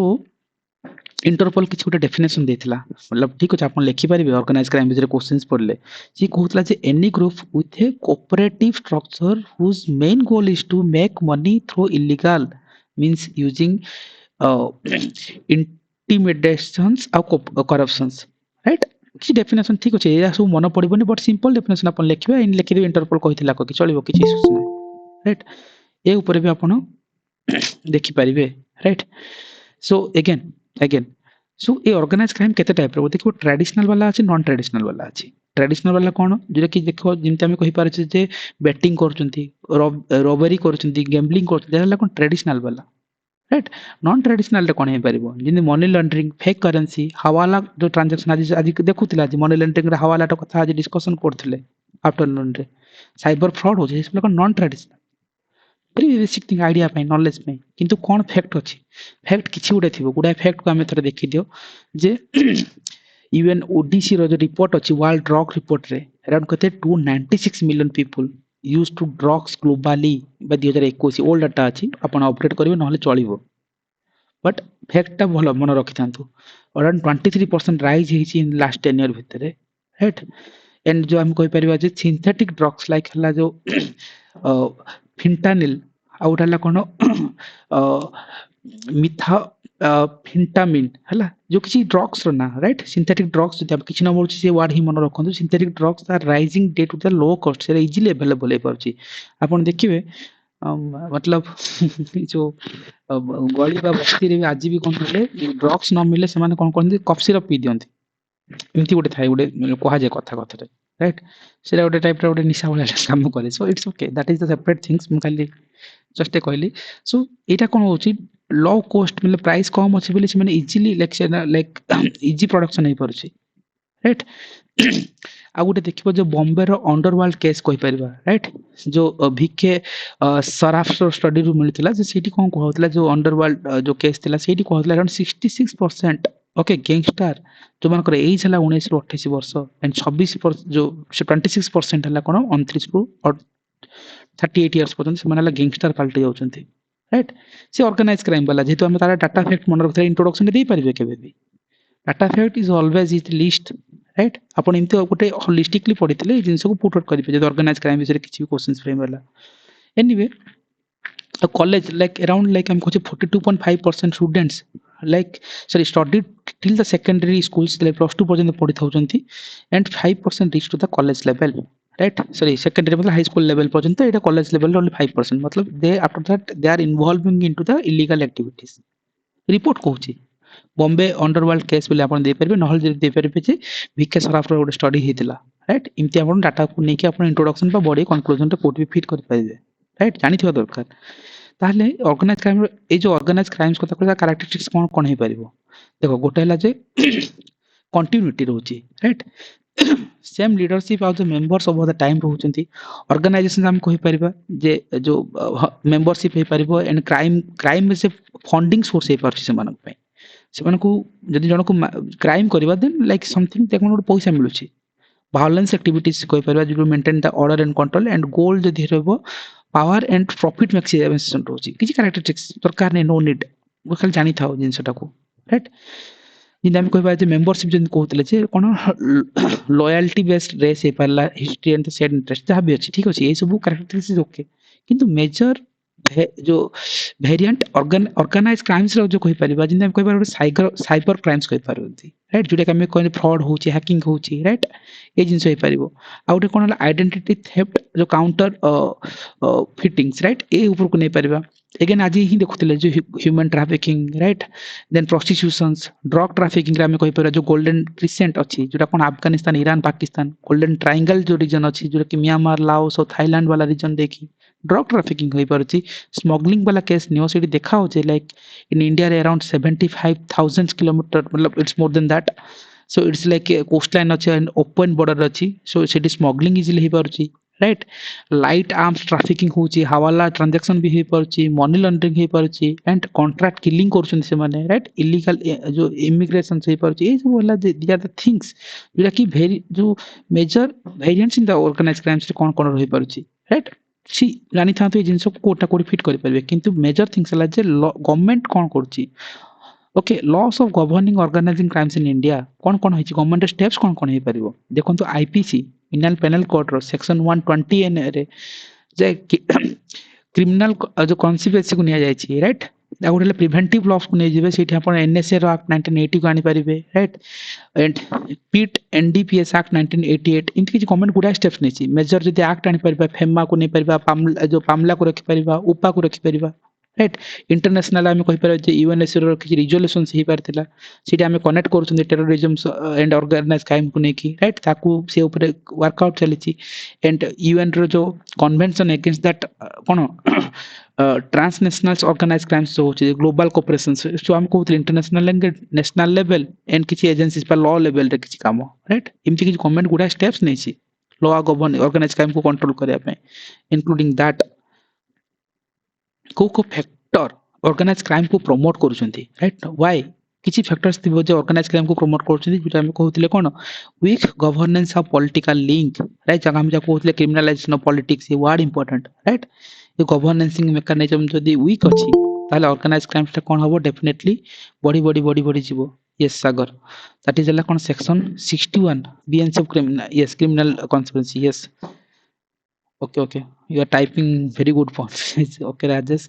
इंटरपोल किछ गोटे डेफिनेशन देथिला मतलब ठीक अछि आपण लिखि परिबे ऑर्गेनाइज क्राइम बिजरे क्वेश्चंस पढले जे कहउतला जे any group with a cooperative structure whose main goal is to make money through illegal means using intimidations और करप्शंस राइट किछ डेफिनेशन ठीक अछि या सब मन पडिबोनी बट सिंपल डेफिनेशन आपण लिखिबे इन लिखि इंटरपोल कहितला कि चलिबो किछ इश्यूज नै राइट ए ऊपर भी आपण देखि परिबे राइट सो अगेन सो ए ऑर्गेनाइज क्राइम केते टाइप रो देखो ट्रेडिशनल वाला अछि नॉन ट्रेडिशनल वाला अछि ट्रेडिशनल वाला कोन जेटा कि देखो जिनते हम कहि पारे छै जे बेटिंग करचंती रॉबरी करचंती गैम्बलिंग करचंती हला कोन ट्रेडिशनल वाला राइट नॉन ट्रेडिशनल रे कोन हे परिबो जिन मनी लॉन्ड्रिंग फेक करेंसी हवाला जो ट्रांजैक्शन आज देखुतिला जे मनी लॉन्ड्रिंग रे हवाला तो कथा आज डिस्कशन करथिले आफ्टरनून रे साइबर फ्रॉड हो जे इसला कोन non traditional very basic thing idea पे नॉलेज पे किंतु कोन फैक्ट अछि फैक्ट किछि उडे थिबो गुडा फैक्ट को हमें थोड़ा देखि दियो जे इवन ओडीसी रो जो रिपोर्ट अछि वर्ल्ड ड्रग रिपोर्ट रे अराउंड कते 296 million people use to drugs globally बा 2021 ओल्ड डाटा अछि आपण अपडेट करिवे नहले चलिबो बट फैक्ट ता भलो मन रखि थांतु अराउंड 23% राइज हेछि इन लास्ट 10 ईयर भितरे राइट एंड जो हम कहि परिबा जे सिंथेटिक ड्रग्स लाइक हला जो फिंटानिल आउटाला कोन मिथा फिंटामिन हला जो किसी ड्रग्स रो ना राइट सिंथेटिक ड्रग्स जब किछि न बोलछि से वर्ड ही मन रखंतु synthetic drugs are rising due to the low cost से इजीली अवेलेबल हे परछि आपण देखिबे मतलब जो गली बा बस्ती रे आज भी कोन होले ड्रग्स न मिले से माने कोन कोन कफ सिरप पी दियंती ଏମିତି ଗୋଟେ ଥାଏ ଗୋଟେ କୁହାଯାଏ କଥା କଥାରେ ରାଇଟ୍ ସେଇଟା ଗୋଟେ ଟାଇପ୍ର ଗୋଟେ ନିଶା ଭଳିଆ କାମ କରେ so it's okay that is the separate things ମୁଁ ଖାଲି ଜଷ୍ଟ କହିଲି ସୋ ଏଇଟା କ'ଣ ହେଉଛି लो कॉस्ट मतलब प्राइस कम अच्छे बोले ସେମାନେ ଇଜିଲି ଲାଇକ୍ ଇଜି ପ୍ରଡକ୍ସନ୍ ହେଇପାରୁଛି ରାଇଟ୍ ଆଉ ଗୋଟେ ଦେଖିବ ଯୋଉ ବମ୍ବେର ଅଣ୍ଡରୱାର୍ଲଡ କେସ୍ କହିପାରିବା ରାଇଟ୍ ଯୋଉ ଭିକେ ସରାଫର ଷ୍ଟଡିରୁ ମିଳିଥିଲା ଯେ ସେଇଠି କ'ଣ କୁହାଉଥିଲା ଯୋଉ ଅଣ୍ଡରୱାର୍ଲଡ ଯୋଉ କେସ୍ ଥିଲା ସେଇଠି କୁହାଉଥିଲା around 66% ଓକେ ଗ୍ୟାଙ୍ଗଷ୍ଟାର ଯୋଉମାନଙ୍କର ଏଜ୍ ହେଲା 19ରୁ 28 ବର୍ଷ and 26 ଯୋଉ 26% ହେଲା କ'ଣ 29ରୁ 38 ଇୟର୍ସ ପର୍ଯ୍ୟନ୍ତ ସେମାନେ ହେଲା ଗ୍ୟାଙ୍ଗଷ୍ଟାର ପାଲଟି ଯାଉଛନ୍ତି ରାଇଟ୍ ସେ ଅର୍ଗାନାଇଜ କ୍ରାଇମ୍ ବାଲା ଯେହେତୁ ଆମେ ତାର ଡାଟା ଫ୍ୟାକ୍ଟ ମନେ ରଖିଥିଲେ ଇଣ୍ଟ୍ରୋଡକ୍ସନରେ ଦେଇପାରିବେ କେବେ ବି data fact is always is list right ଆପଣ ଏମିତି ଗୋଟେ ହୋଲିଷ୍ଟିକଲି ପଢିଥିଲେ ଏଇ ଜିନିଷକୁ ପୁଟ୍ ଆଉଟ୍ କରିବେ ଯଦି ଅର୍ଗାନାଇଜ କ୍ରାଇମ୍ ବିଷୟରେ କିଛି ବି କ୍ୱେଶ୍ଚନ୍ସ ଫ୍ରେମ୍ ହେଲା anyway college like around like I'm coaching 42.5% students like sorry studied till the secondary schools like plus 2 पर्यंत पढ़ी थाउचंती and 5% reach to the college level right sorry secondary मतलब high school level पर्यंत एटा college level only 5% मतलब they after that they are involving into the illegal activities report कहूची Bombay underworld case बोले आपण दे परबे नहल जे दे परबे जे वीके सराफ रो ଗୋଟେ स्टडी हेतिला राइट इमति आपण डाटा को नेकी आपण इंट्रोडक्शन बा बॉडी कंक्लूजन रे कोड भी फिट कर पाइबे राइट जानि थिबा दरकार ताहले ऑर्गेनाइज क्राइम ए जो ऑर्गेनाइज क्राइम्स कथा कहला कैरेक्टरिस्टिक्स कोन कोन हे परिबो देखो गोटे हला जे कंटिन्यूटी रहउची राइट सेम लीडरशिप आउ the members of the time रहउचंती ऑर्गेनाइजेशन हम कहि परिबा जे जो मेंबरशिप हे परिबो एंड क्राइम में से फंडिंग सोर्स हे परछि से मानक पे ସେମାନଙ୍କୁ ଯଦି ଜଣକୁ କ୍ରାଇମ୍ କରିବା ଦେନ୍ ଲାଇକ୍ ସମଥିଙ୍ଗ ତାକୁ ଗୋଟେ ପଇସା ମିଳୁଛି ଭାଓଲେନ୍ସ ଆକ୍ଟିଭିଟିଜ୍ କହିପାରିବା ଯୋଉ maintain the order and control and goal ଯଦି ରହିବ ପାୱାର ଆଣ୍ଡ ପ୍ରଫିଟ୍ ମ୍ୟାକ୍ସିମାଇଜେସନ୍ ରହୁଛି କିଛି କ୍ୟାରେକ୍ଟରିଷ୍ଟିକ୍ସ ଦରକାର ନାହିଁ ନୋ ନିଡ୍ ଖାଲି ଜାଣିଥାଉ ଜିନିଷଟାକୁ ରାଇଟ୍ ଯେମିତି ଆମେ କହିବା ଯେ ମେମ୍ବରସିପ୍ ଯେମିତି କହୁଥିଲେ ଯେ କ'ଣ ଲୟାଲିଟି ବେସ୍ଡ ରେସ୍ ହେଇପାରିଲା ହିଷ୍ଟ୍ରି ଆଣ୍ଡ ସେଡ୍ ଇଣ୍ଟରେଷ୍ଟ ଯାହା ବି ଅଛି ଠିକ୍ ଅଛି ଏଇସବୁ କ୍ୟାରେକ୍ଟରିଷ୍ଟିକ୍ସ ଓକେ କିନ୍ତୁ ମେଜର जो वेरिएंट ऑर्गेनाइज क्राइम्स रो जो कहि परिबा जिन हम कहि पार साइबर क्राइम्स कहि पारथि राइट जोटा कि हम कोइ फ्रॉड होची हैकिंग होची राइट ए जिंस होई परिबो आ उठे कोन आइडेंटिटी थेफ्ट जो काउंटर फिटिंग्स राइट ए ऊपर को नै परिबा अगेन आज ही देखुतिले जो human trafficking right then prostitutions drug trafficking रे हम कहि पार जो गोल्डन क्रिसेंट अछि जोटा कोन Afghanistan Iran Pakistan golden triangle जो रीजन अछि जो कि म्यांमार लाओस और थाईलैंड वाला रीजन देखी ड्रग ट्रैफिकिंग होई पारुची स्मगलिंग वाला केस नियो सेठी देखा हो जे लाइक इन इंडिया रे अराउंड 75,000 किलोमीटर मतलब it's more than that so it's like coast line अछि एंड ओपन बॉर्डर अछि सो सेठी स्मगलिंग इजीली होई पारुची राइट लाइट आर्म्स ट्रैफिकिंग होची हवाला ट्रांजैक्शन भी होई पारुची मनी लॉन्ड्रिंग होई पारुची एंड कॉन्ट्रैक्ट किलिंग करछन से माने राइट इलीगल जो इमिग्रेशन से होई पारुची ए सब वाला दे आर द थिंग्स जोटा कि वेरी जो major variants in the organise crimes रे कोन कोन होई पारुची राइट सी जानी था तो ये जिनसो कोटा कोडी फिट कर परबे किंतु मेजर थिंग्स हला जे गवर्नमेंट कोन करची okay laws of governing organizing crimes in India कोन कोन होई गवर्नमेंट स्टेप्स कोन कोन हे परिबो देखो तो आईपीसी इंडियन पेनल कोड रो सेक्शन 120 एन रे जे क्रिमिनल जो कॉन्सिक्वेंस को निया जाय छी राइट आ गोटे प्रिवेंटिव लॉस को नै जेबे सेठी आपण एनएसए रो एक्ट 1980 को आनी परिबे राइट एंड पीट एनडीपीएस एक्ट 1988 इनकी जो गवर्नमेंट गुडा स्टेप्स नै छी मेजर जदी एक्ट आनी परिबा फेमा को नै परिबा पामला को रखि परिबा उपा को रखि परिबा राइट इंटरनेशनल आमे कहि पारे जे यूएनएससी रो किछि रिजोल्यूशंस हे पारथिला सेठी आमे कनेक्ट करूछन टेररिज्म एंड ऑर्गेनाइज क्राइम को नै की राइट ताकू से ऊपर वर्कआउट चली छी एंड यूएन रो जो कन्वेंशन अगेंस्ट दैट कोन ट्रांसनेशनल ऑर्गेनाइज क्राइम्स जो होची ग्लोबल कोऑपरेशन जो हम कहउथले international and national level and किछि एजेंसीज पर लॉ लेवल रे किछि काम राइट इमति किछि गवर्नमेंट गुडा स्टेप्स नै छी लॉ गवर्न ऑर्गेनाइज क्राइम को कंट्रोल करिया पे इंक्लूडिंग दैट को फैक्टर ऑर्गेनाइज क्राइम को प्रमोट करूछंती राइट व्हाई किछि फैक्टर्स थिबो जे ऑर्गेनाइज क्राइम को प्रमोट करूछंती जेटा हम कहउथले कोन weak governance of political link right जगह हम जा कहउथले क्रिमिनलाइजेशन ऑफ पॉलिटिक्स ये वर्ड इंपोर्टेंट राइट ये गवर्नेंसिंग मेकानिज्म जदी वीक अछि ताले ऑर्गेनाइज क्राइम्स कोन होबो डेफिनेटली बड़ी जीवो yes Sagar that is cone section 61 BNC of criminal yes criminal consequence yes okay you are typing very good points okay Rajesh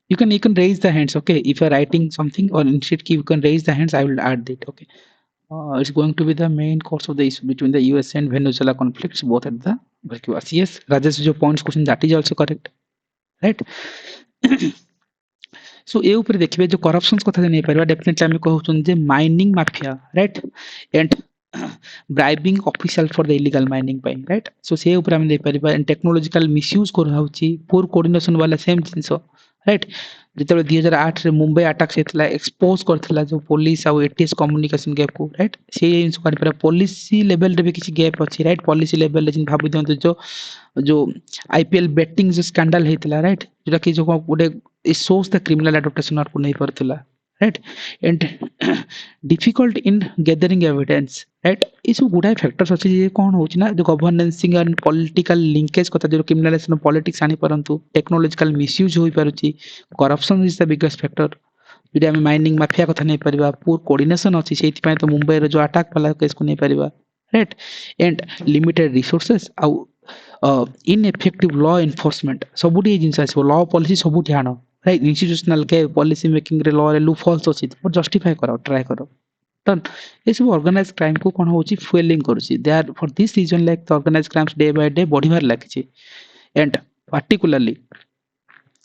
you can raise the hands okay if you are writing something or instead you can raise the hands I will add it okay it's going to be the main course of the issue between the US and Venezuela conflicts both at the vacuous yes Rajesh your points question that is also correct right so ए ऊपर देखिए जो corruption कथा नहीं पारिबा definitely आम कहउछन जे mining mafia right and bribing official for the illegal mining पाई राइट सो से ऊपर आम दे पारिबा एंड टेक्नोलॉजिकल मिसयूज कर होउची पुअर कोऑर्डिनेशन वाला सेम जिंस राइट जिते 2008 रे मुंबई अटैक से एक्सपोज करथिला जो पुलिस आ एटीएस कम्युनिकेशन गैप को राइट से जिंस कर पर पॉलिसी लेवल रे भी किसी गैप अछि राइट पॉलिसी लेवल रे जिन भाबु दियंतु जो आईपीएल बेटिंग जो स्कैंडल हेतला राइट जोटा कि जो गोटे it shows the criminal adaptation or नहीं परथिला right and difficult in gathering evidence right ये सब गुडाय फैक्टर्स अछि जे कोन होछि ना जो गवर्नेंसिंग एंड पॉलिटिकल लिंकेज कथा जो क्रिमिनलाइजेशन पॉलिटिक्स आनी परंतु टेक्नोलॉजिकल मिसयूज होई पारुछि corruption is the biggest factor যদি আমি মাইনিং মাফিয়া কথা নেই পারিবা পুর কোঅর্ডিনেशन अछि सेति पय तो मुंबई रे जो अटैक वाला केस को नहीं Paribas right and limited resources आउ इनएफेक्टिव लॉ एनफोर्समेंट सबुठी जिंस आछो लॉ पॉलिसी सबुठी आनो राइट इंस्टीट्यूशनल के पॉलिसी मेकिंग रे लॉ रे लूप होल्स अछि तो जस्टिफाई करो ट्राई करो डन ये सब ऑर्गेनाइज क्राइम को कोन होछि फुएलिंग करूछि they are for this region like the organise crimes day by day बढ़िबार लागिछि एंड पार्टिकुलरली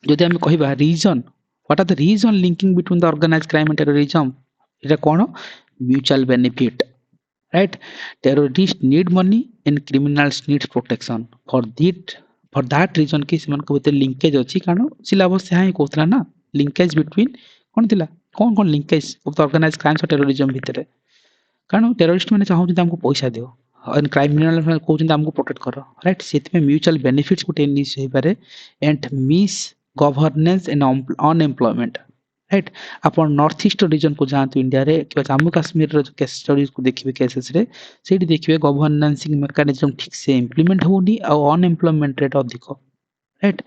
जदि हम कहिबा region what are the region linking between the organize crime and terrorism इटा कोन mutual benefit right terrorists need money and criminals need protection for that reason कि सेमान को भीतर लिंकेज अछि कारण सिलेबस से ही कोथला ना लिंकेज बिटवीन कोन थिला कोन linkage of the organized crimes और टेररिज्म भीतर कारण टेररिस्ट माने चाहू जे हमको पैसा दियो और क्रिमिनल माने कहू जे हमको प्रोटेक्ट करो राइट सेति में म्यूचुअल बेनिफिट्स को टेनिस होई पारे and miss governance and unemployment right upon north east region को जानते इंडिया रे कि जम्मू कश्मीर रो केस स्टडीज को देखिबे केसेस रे सेठी देखिबे गवर्नेंसिंग मैकेनिज्म ठीक से इंप्लीमेंट होनी और अनएम्प्लॉयमेंट रेट अधिक राइट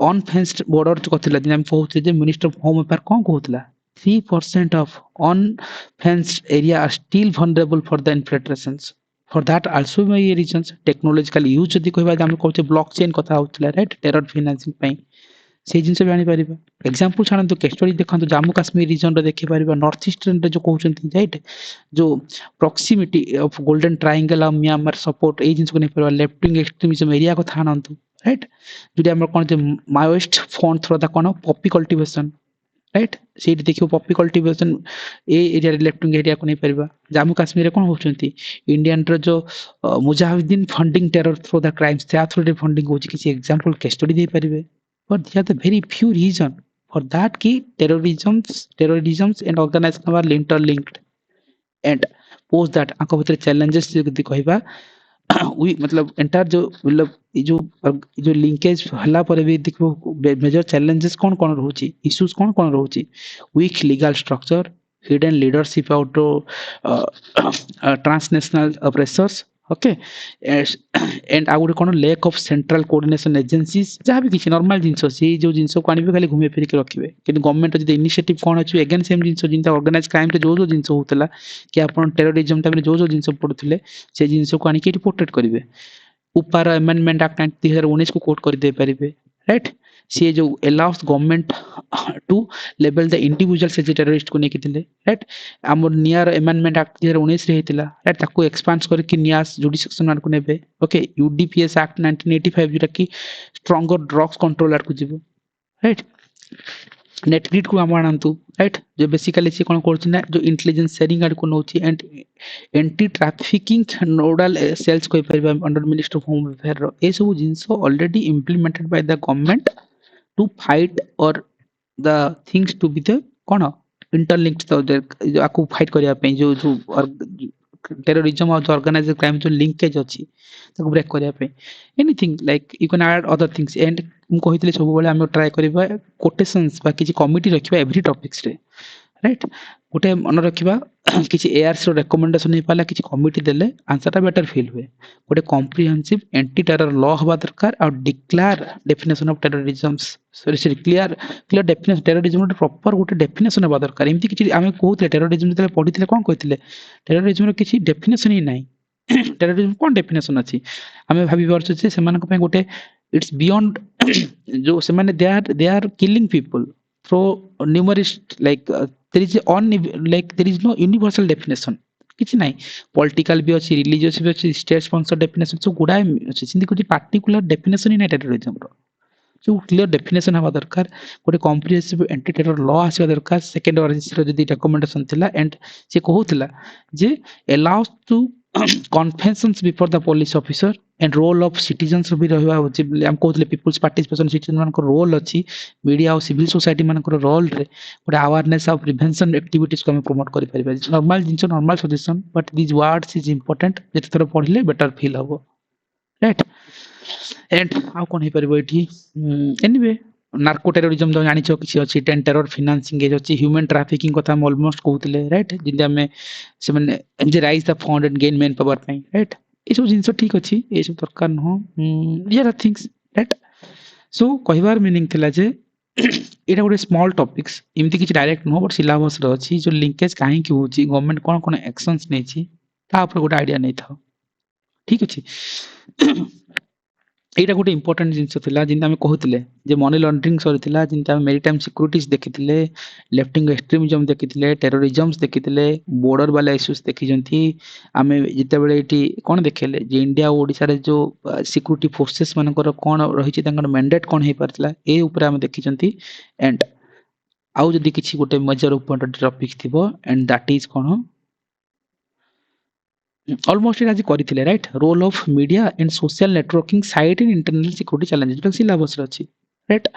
अनफेंस्ड बॉर्डर जो कथिला दिन हम कहउते जे मिनिस्टर ऑफ होम अफेयर कोन कहउतला 3% of unfenced area are still vulnerable for the infiltrations for that also may reasons technological use जदी कहबा हम कहउते ब्लॉकचेन कथा होतला राइट टेरर फाइनेंसिंग पई से जिनसे जानि परिबा एग्जांपल छान तो केस स्टडी देखन तो जम्मू कश्मीर रीजन रे देखि परिबा नॉर्थ ईस्टर्न रे जो कहउचंती राइट जो proximity of golden triangle of Myanmar support ए जिनस को नहीं परिबा लेफ्ट विंग एक्सट्रीमिज्म एरिया को थानंतु राइट जदि हम कोन जे माओइस्ट फंड थ्रो द कोन पॉपी कल्टीवेशन राइट सेठी देखियो पॉपी कल्टीवेशन ए एरिया लेफ्ट विंग एरिया को नहीं परिबा जम्मू कश्मीर रे कोन होचंती इंडियन रे जो Mujahideen funding terror through the crimes त्या थ्रू रे फंडिंग होची किसी एग्जांपल केस स्टडी दे परिबे but there are the very few reason for that ki terrorisms and organized crime are interlinked and post that आंको भीतर challenges जदि कहबा we मतलब entire जो मतलब जो लिंकेज हला पर भी देखो मेजर चैलेंजेस कौन कौन रहउची इश्यूज कौन कौन रहउची weak legal structure hidden leadership out transnational pressures okay and आउ कोन lack of central coordination agencies जहां भी किछि नॉर्मल जिंस से जो जिंस को आनिबे खाली घुमे फिर के रखिबे कि गवर्नमेंट जदी इनिशिएटिव कोन अछि अगेन सेम जिंस जिंता ऑर्गेनाइज क्राइम रे जो जिंस होतला कि आपण टेररिज्म टाइम रे जो जिंस पडुथिले से जिंस को आनि के रिपोर्टेड करिवे ऊपर अमेंडमेंट एक्ट 2019 को कोट कर दे परिबे राइट सी जो allows government to label the individual से टेररिस्ट को नेकी थिले राइट हमर नियर अमेंडमेंट एक्ट 2019 रे हेतिला राइट ताको एक्सपांड करके नियास जुडिशिक्शन को नेबे ओके यूडीपीएस एक्ट 1985 जेटा की स्ट्रांगर ड्रग्स कंट्रोल को जीवो राइट नेटग्रिड को हम आनंतु राइट जो बेसिकली से कोन करछि ना जो इंटेलिजेंस शेयरिंग आड़ को नोछि and anti trafficking nodal cells को परिबा under minister of home affair रो ए सब जिंस already implemented by the government to fight और the things to be the कोन इंटरलिंक्ड जो आको फाइट करिया पे जो टेररिज्म और ऑर्गेनाइज्ड क्राइम जो लिंकेज अछि ताको ब्रेक करिया pay anything like you can add other things and हम कहितले सब बेले हम ट्राई करबा कोटेशंस बा किछि कमिटी रखिबा एवरी टॉपिक्स रे राइट गोटे मन रखिबा किछि एआरसी रो रिकमेंडेशन नै पाला किछि कमिटी देले आंसरटा बेटर फील हुए गोटे कॉम्प्रिहेंसिव एंटी टेरर लॉ हवा दरकार और declare definition of terrorism sorry clear definition terrorism रो प्रॉपर गोटे डेफिनेशन हवा दरकार एमति किछि हम कहउतले टेररिज्म जते पढितले कोन कहतिले टेररिज्म रो किछि डेफिनेशन ही नै टेररिज्म कोन डेफिनेशन अछि हमें भाबी परछ जे सेमान को गोटे इट्स बियॉन्ड जो से माने they are killing people through numerous like there is no universal definition किछि नाही पॉलिटिकल भी अछि रिलीजियस भी अछि स्टेट स्पॉन्सर डेफिनेशन सो गुडा अछि सिंधी कुछ पार्टिकुलर डेफिनेशन ही नाही टेररिज्म रो जो क्लियर डेफिनेशन हवा दरकार गोटे कॉम्प्रिहेंसिव एंटी टेरर लॉ आसीबा दरकार सेकंड ओआरएस रो जदी रिकमेंडेशन थिला एंड से कहूथिला जे allows to confessions before the police officer and role of citizens भी रहबा होची हम कहउतले पीपल्स पार्टिसिपेशन सिटीजन मान को रोल अछि मीडिया और सिविल सोसाइटी मान को रोल रे गोटे अवेयरनेस ऑफ प्रिवेंशन एक्टिविटीज को हम प्रमोट करि परिबा नॉर्मल जिंस normal suggestion but this words is important जेते थोड़ा पढिले बेटर फील हबो राइट एंड आउ कोन हे परबो एठी एनीवे नार्को टेररिज्म तो जानि छ किछि अछि टेरर फाइनेंसिंग एज अछि ह्यूमन ट्रैफिकिंग कथा हम ऑलमोस्ट कहउतले राइट जिंदा में से माने जे raise the fund and gain manpower पई राइट ए सब जिंस ठीक अछि ए सब दरकार न there are things right so कहिबार मीनिंग थिला जे एटा गोटे स्मॉल टॉपिक्स इमति किछि डायरेक्ट न बट सिलेबस रो अछि जो लिंकेज काहे कि होछि गवर्नमेंट कोन कोन एक्शंस नै छी ता ऊपर गोटे आईडिया नै था ठीक अछि एटा गोटे इंपोर्टेंट जिंस थिला जिंदा हम कहउतले जे मनी लॉन्ड्रिंग सरिथिला जिंदा हम मेरीटाइम सिक्युरिटीज देखिथिले लेफ्टिंग एक्सट्रीमिज्म देखिथिले टेररिज्म देखिथिले बॉर्डर वाला इश्यूज देखिजंती आमे जिते बेले एटी कोन देखेले जे इंडिया और ओडिसा रे जो सिक्युरिटी फोर्सेस मानकर कोन रहिछि तांकर मैंडेट कोन हे परतला ए ऊपर हम देखिजंती एंड आउ जदी किछि गोटे मेजर इंपोर्टेंट टॉपिक थिबो एंड दैट इज कोन ऑलमोस्ट आज करिथिले right role of media and social networking site in internal security challenges जो सिलेबस रे अछि राइट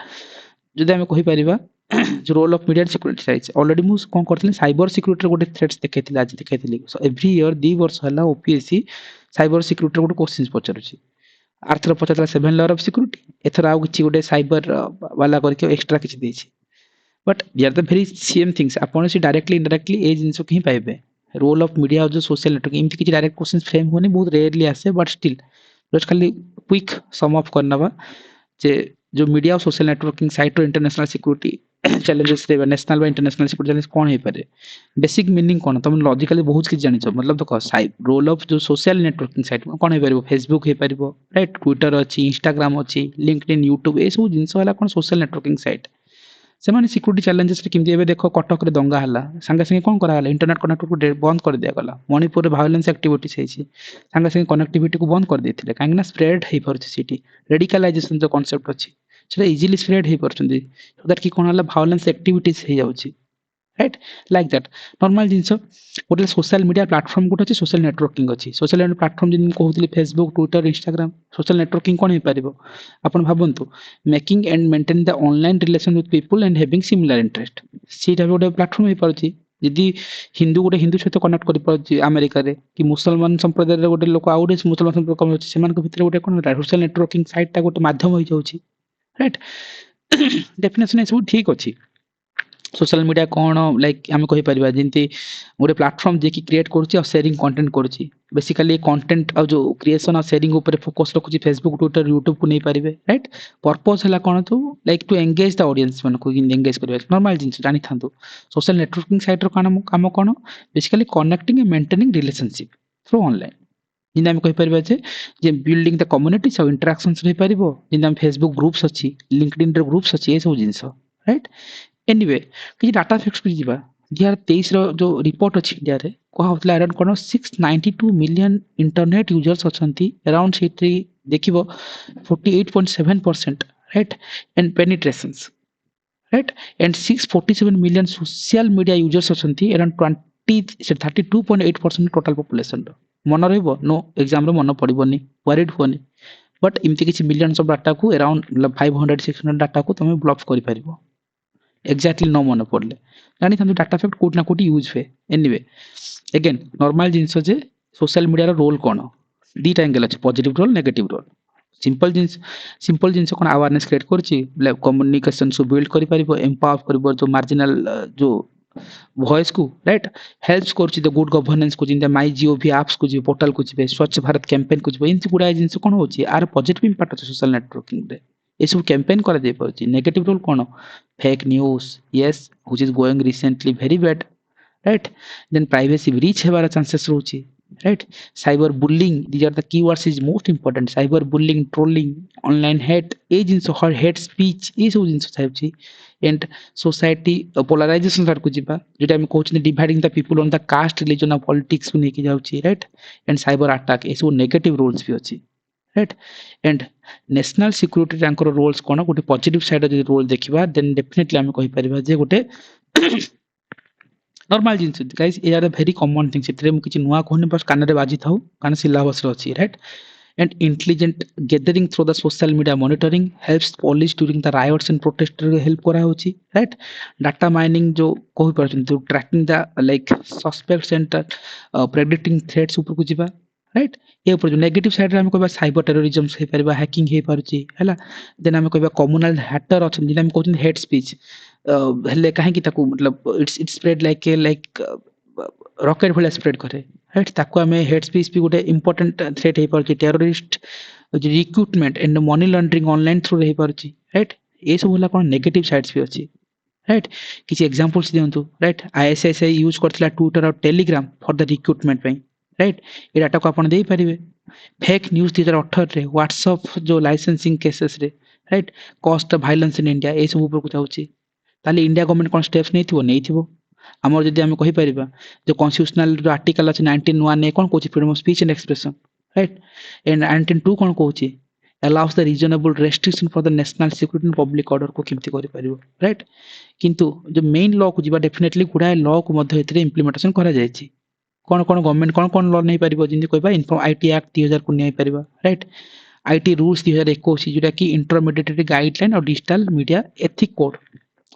जदि हम कहि परिबा जो role of media security sites already मु कोन करथिले साइबर सिक्युरिटी गोटे थ्रेट्स देखैथिले आज देखैथिले सो एवरी ईयर 2 वर्ष हला ओपीएससी साइबर सिक्युरिटी गोटे क्वेश्चंस पचरुछि आर्थर पचतला 7 लेयर ऑफ सिक्युरिटी एथरा आउ किछि गोटे साइबर वाला करके एक्स्ट्रा किछि देछि but they are the very same things आपण से डायरेक्टली इनडायरेक्टली ए जिंस कहि पाइबे रोल ऑफ मीडिया और जो सोशल नेटवर्क इमति किछि डायरेक्ट क्वेश्चंस फ्रेम होने बहुत रेयरली आसे बट स्टिल जस्ट खाली क्विक सम अप करनबा जे जो मीडिया और सोशल नेटवर्किंग साइट और इंटरनेशनल सिक्युरिटी चैलेंजेस रे नेशनल व इंटरनेशनल सिक्युरिटी चैलेंज कोन हे पारे बेसिक मीनिंग कोन तुम लॉजिकली बहुत किछि जानि छ मतलब देखो साइट रोल ऑफ जो सोशल नेटवर्किंग साइट कोन हे पारिबो फेसबुक हे पारिबो राइट ट्विटर अछि इंस्टाग्राम अछि लिंक्डइन यूट्यूब ए सब जिंस वाला कोन सोशल नेटवर्किंग साइट से माने सिक्युरिटी चैलेंजेस रे किमति एबे देखो कटक रे दंगा हला संगे संगे कोन करा हला इंटरनेट कनेक्ट को बंद कर दिया गला मणिपुर रे वायलेंस एक्टिविटीज हे छी संगे संगे कनेक्टिविटी को बंद कर देथिले काहे ना स्प्रेड हे परछि सिटी रेडिकलाइजेशन जो कांसेप्ट अछि सेटा इजीली स्प्रेड हे परछन्दी सो दैट कि कोन हला वायलेंस एक्टिविटीज हे जाउछि राइट लाइक दैट नॉर्मल जिंस गोटे सोशल मीडिया प्लेटफॉर्म गोटे अछि सोशल नेटवर्किंग अछि सोशल मीडिया प्लेटफॉर्म जिन कहउतली Facebook Twitter Instagram social networking कोन हे पारिबो आपण भाबंतु making and maintain the online relation with people and having similar interest सीटा गोटे प्लेटफॉर्म हे परछि यदि हिंदू गोटे हिंदू सहित कनेक्ट करि परछि अमेरिका रे कि मुसलमान संप्रदाय रे गोटे लोक आउडे मुसलमान संप्रदाय कम अछि सेमान के भितर गोटे कोन सोशल नेटवर्किंग साइट ता गोटे माध्यम होई जाउछि राइट डेफिनेशन ए सब ठीक अछि सोशल मीडिया कोन लाइक हम कहि परिबा जिंती गोटे प्लेटफॉर्म जे कि क्रिएट करछि और शेयरिंग कंटेंट करछि बेसिकली कंटेंट और जो क्रिएशन और शेयरिंग ऊपर फोकस रखुछि फेसबुक ट्विटर यूट्यूब को नै परिबे राइट पर्पस हला कोन तो like to engage the audience मन को एंगेज करबे नॉर्मल जिंस जानि थांतु सोशल नेटवर्किंग साइट रो काम कोन basically connecting and maintaining relationship through online जिंदा हम कहि परिबा जे बिल्डिंग द कम्युनिटीज और इंटरेक्शंस रहि परिबो जिंदा हम फेसबुक ग्रुप्स अछि लिंक्डइन रे ग्रुप्स अछि ए सब जिंस राइट एनीवे कि डाटा फैक्ट्स को जीवा 2023 रो जो रिपोर्ट अछि इंडिया रे को होतला अराउंड कोन 692 मिलियन इंटरनेट यूजर्स अछंती अराउंड सेट्री देखिबो 48.7% right and penetrations right and 647 million social media users अछंती अराउंड 32.8% टोटल पॉपुलेशन रो मन रहबो नो एग्जाम रो मन पड़िबोनी वरीड होनी बट इमति किछि मिलियंस ऑफ डाटा को अराउंड 500 600 डाटा को तमे ब्लॉक करि परिबो एक्जाक्टली न मन पड़ले जानि थांतु डाटा फैक्ट कोट ना कोटी यूज हे एनीवे अगेन नॉर्मल जिंस जे सोशल मीडिया रो रोल कोन दीटा एंगल अछि positive role negative role simple जिंस कोन अवेयरनेस क्रिएट करछि कम्युनिकेशन सु बिल्ड करि परिबो एम्पावर करबो जो मार्जिनल जो वॉइस को राइट हेल्प्स करछि द गुड गवर्नेंस को जिंदा माई जीओवी एप्स को जी पोर्टल को जी स्वच्छ भारत कैंपेन को जी इनसे गुडा जिंस कोन होछि आर पॉजिटिव इंपैक्ट अछि सोशल नेटवर्किंग रे ये सब कैंपेन करा दे परछि नेगेटिव रोल कोन fake news yes which is going recently very bad right then privacy breach हेबार चांसेस रहउछि right cyber bullying these are the keywords is most important cyber bullying trolling online hate A jeans hate speech ए सब जिंस छाउछि and society polarization को जिबा जेटा हम कहउछि dividing the people on the caste religion of politics को नेकी जाउछि right and cyber attack ए सब negative roles भी अछि right and national security रैंकर रोल्स कोन गोटे पॉजिटिव साइड जो रोल देखिबा देन डेफिनेटली हम कहि परिबा जे गोटे नॉर्मल जिंस गाइस ए आर वेरी कॉमन थिंग्स इतरे मु किछि नुवा कहने बस कान रे बाजी थाउ कान सिलेबस रे अछि right and intelligent gathering through the social media monitoring helps police during the riots and protest रे help करा होची right data mining जो कहि परछन जो tracking the like suspects and predicting threats ऊपर को जिबा right ए ऊपर जो नेगेटिव साइड रे हम कहबा साइबर टेररिज्म हे परबा हैकिंग हे परची हैला देन हम कहबा कम्युनल हैटर अछन जिन हम कहछन हेड स्पीच हेले काहे की ताकू मतलब इट्स स्प्रेड लाइक रॉकेट भले स्प्रेड करे राइट ताकू हमें हेड स्पीच भी गोटे इंपोर्टेंट थ्रेट हे परची terrorist recruitment and money laundering online through रे हे परची राइट ए सब होला कोन नेगेटिव साइड्स भी अछि राइट किछि एग्जांपल्स दियंतु राइट आईएसआईएसआई यूज करथिला ट्विटर और टेलीग्राम फॉर द रिक्रूटमेंट पई राइट ए डाटा को आपण देई परिबे फेक न्यूज़ 2018 रे व्हाट्सएप जो लाइसेंसिंग केसेस रे right cost of violence in India ए सब ऊपर को जाउची ताले इंडिया गवर्नमेंट कोन स्टेप्स नेइथिबो हमर जदि हम कहि परिबा जो कॉन्स्टिट्यूशनल जो आर्टिकल अछि 19(1) ए कोन कोछि freedom of speech and expression right and 19(2) कोन कोछि allows the reasonable restriction for the national security and public order को केमति करि परिबो राइट किंतु जो मेन लॉ को जिबा डेफिनेटली गुडा लॉ को मध्य एतरे इंप्लीमेंटेशन करा जायछि कोन कोन गवर्नमेंट कोन लॉ नै परिबो जिंदि कहबा इन्फो आईटी एक्ट 2000 को नै परिबा राइट आईटी रूल्स 2021 जोटा कि इंटरमीडिएट गाइडलाइन और digital media ethic code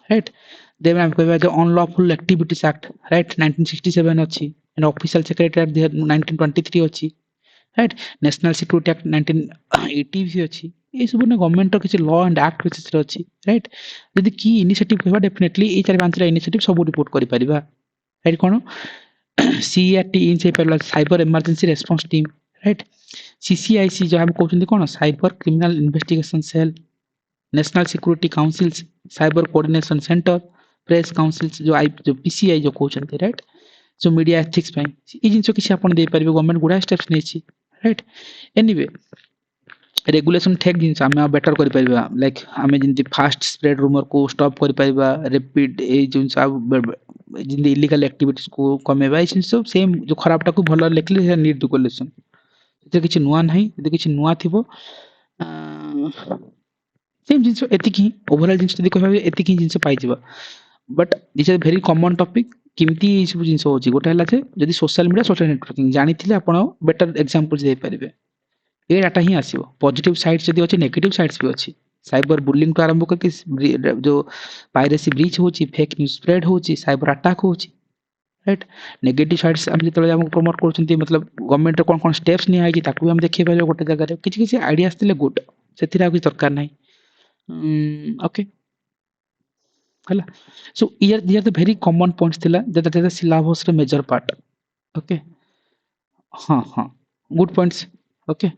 right then हम कहबा जो अनलॉफुल एक्टिविटीज एक्ट राइट 1967 अछि एंड ऑफिशियल सेक्रेटरी एक्ट 1923 अछि राइट नेशनल सिक्यूरिटी एक्ट 1980 भी अछि ए सब ने गवर्नमेंट रो किछि लॉ एंड एक्ट बेसिस रे अछि राइट यदि की इनिशिएटिव कहबा डेफिनेटली ए चार पांचटा इनिशिएटिव सब रिपोर्ट करि परिबा राइट कोन सीआरटी इन से परला cyber emergency response team right CCIC जो हम कहउछन कोन cyber criminal investigation cell national security councils cyber coordination centre press councils जो पीसीआई जो कहउछन राइट जो मीडिया एथिक्स पई ई जिंसो किछि आपण दे परिबे गवर्नमेंट गुडा स्टेप्स नेछि राइट एनीवे रेगुलेशन ठेक जिंस हम बेटर करि परिबा लाइक हमें जिंति फास्ट स्प्रेड रूमर को स्टॉप करि परिबा रैपिड ए जिंस जिंदि इलीगल एक्टिविटीज को कमेबा जिंस सेम जो खराबटा को भलो लेखले से नीड रेगुलेशन एते किछि नुवा नाही एते किछि नुवा थिबो सेम जिंस एतिकी ओवरऑल जिंस जदि कहबा एतिकी जिंस पाइ जिबा but this is very common topic किमती ई सब जिंस होची गोटे हला जे जदि सोशल मीडिया सोशल नेटवर्किंग जानिथिले आपण बेटर एग्जांपल्स दे परिबे ए डाटा ही आसीबो पॉजिटिव साइड्स जदि अछि नेगेटिव साइड्स भी अछि साइबर बुलिंग तो आरंभ करके जो पायरेसी ब्रीच होची फेक न्यूज़ स्प्रेड होची साइबर अटैक होची राइट नेगेटिव साइड्स हम जतले हम प्रमोट करछंती मतलब गवर्नमेंट कोन कोन स्टेप्स नि आइ ताकू हम देखि पाइबो गोटे जगह रे किछि किछि आइडिया आस्तिले गुड सेथिरा कुछ दरकार नै ओके हला so here the very common points थिला दैट सिलेबस रे मेजर पार्ट ओके हां हां गुड पॉइंट्स ओके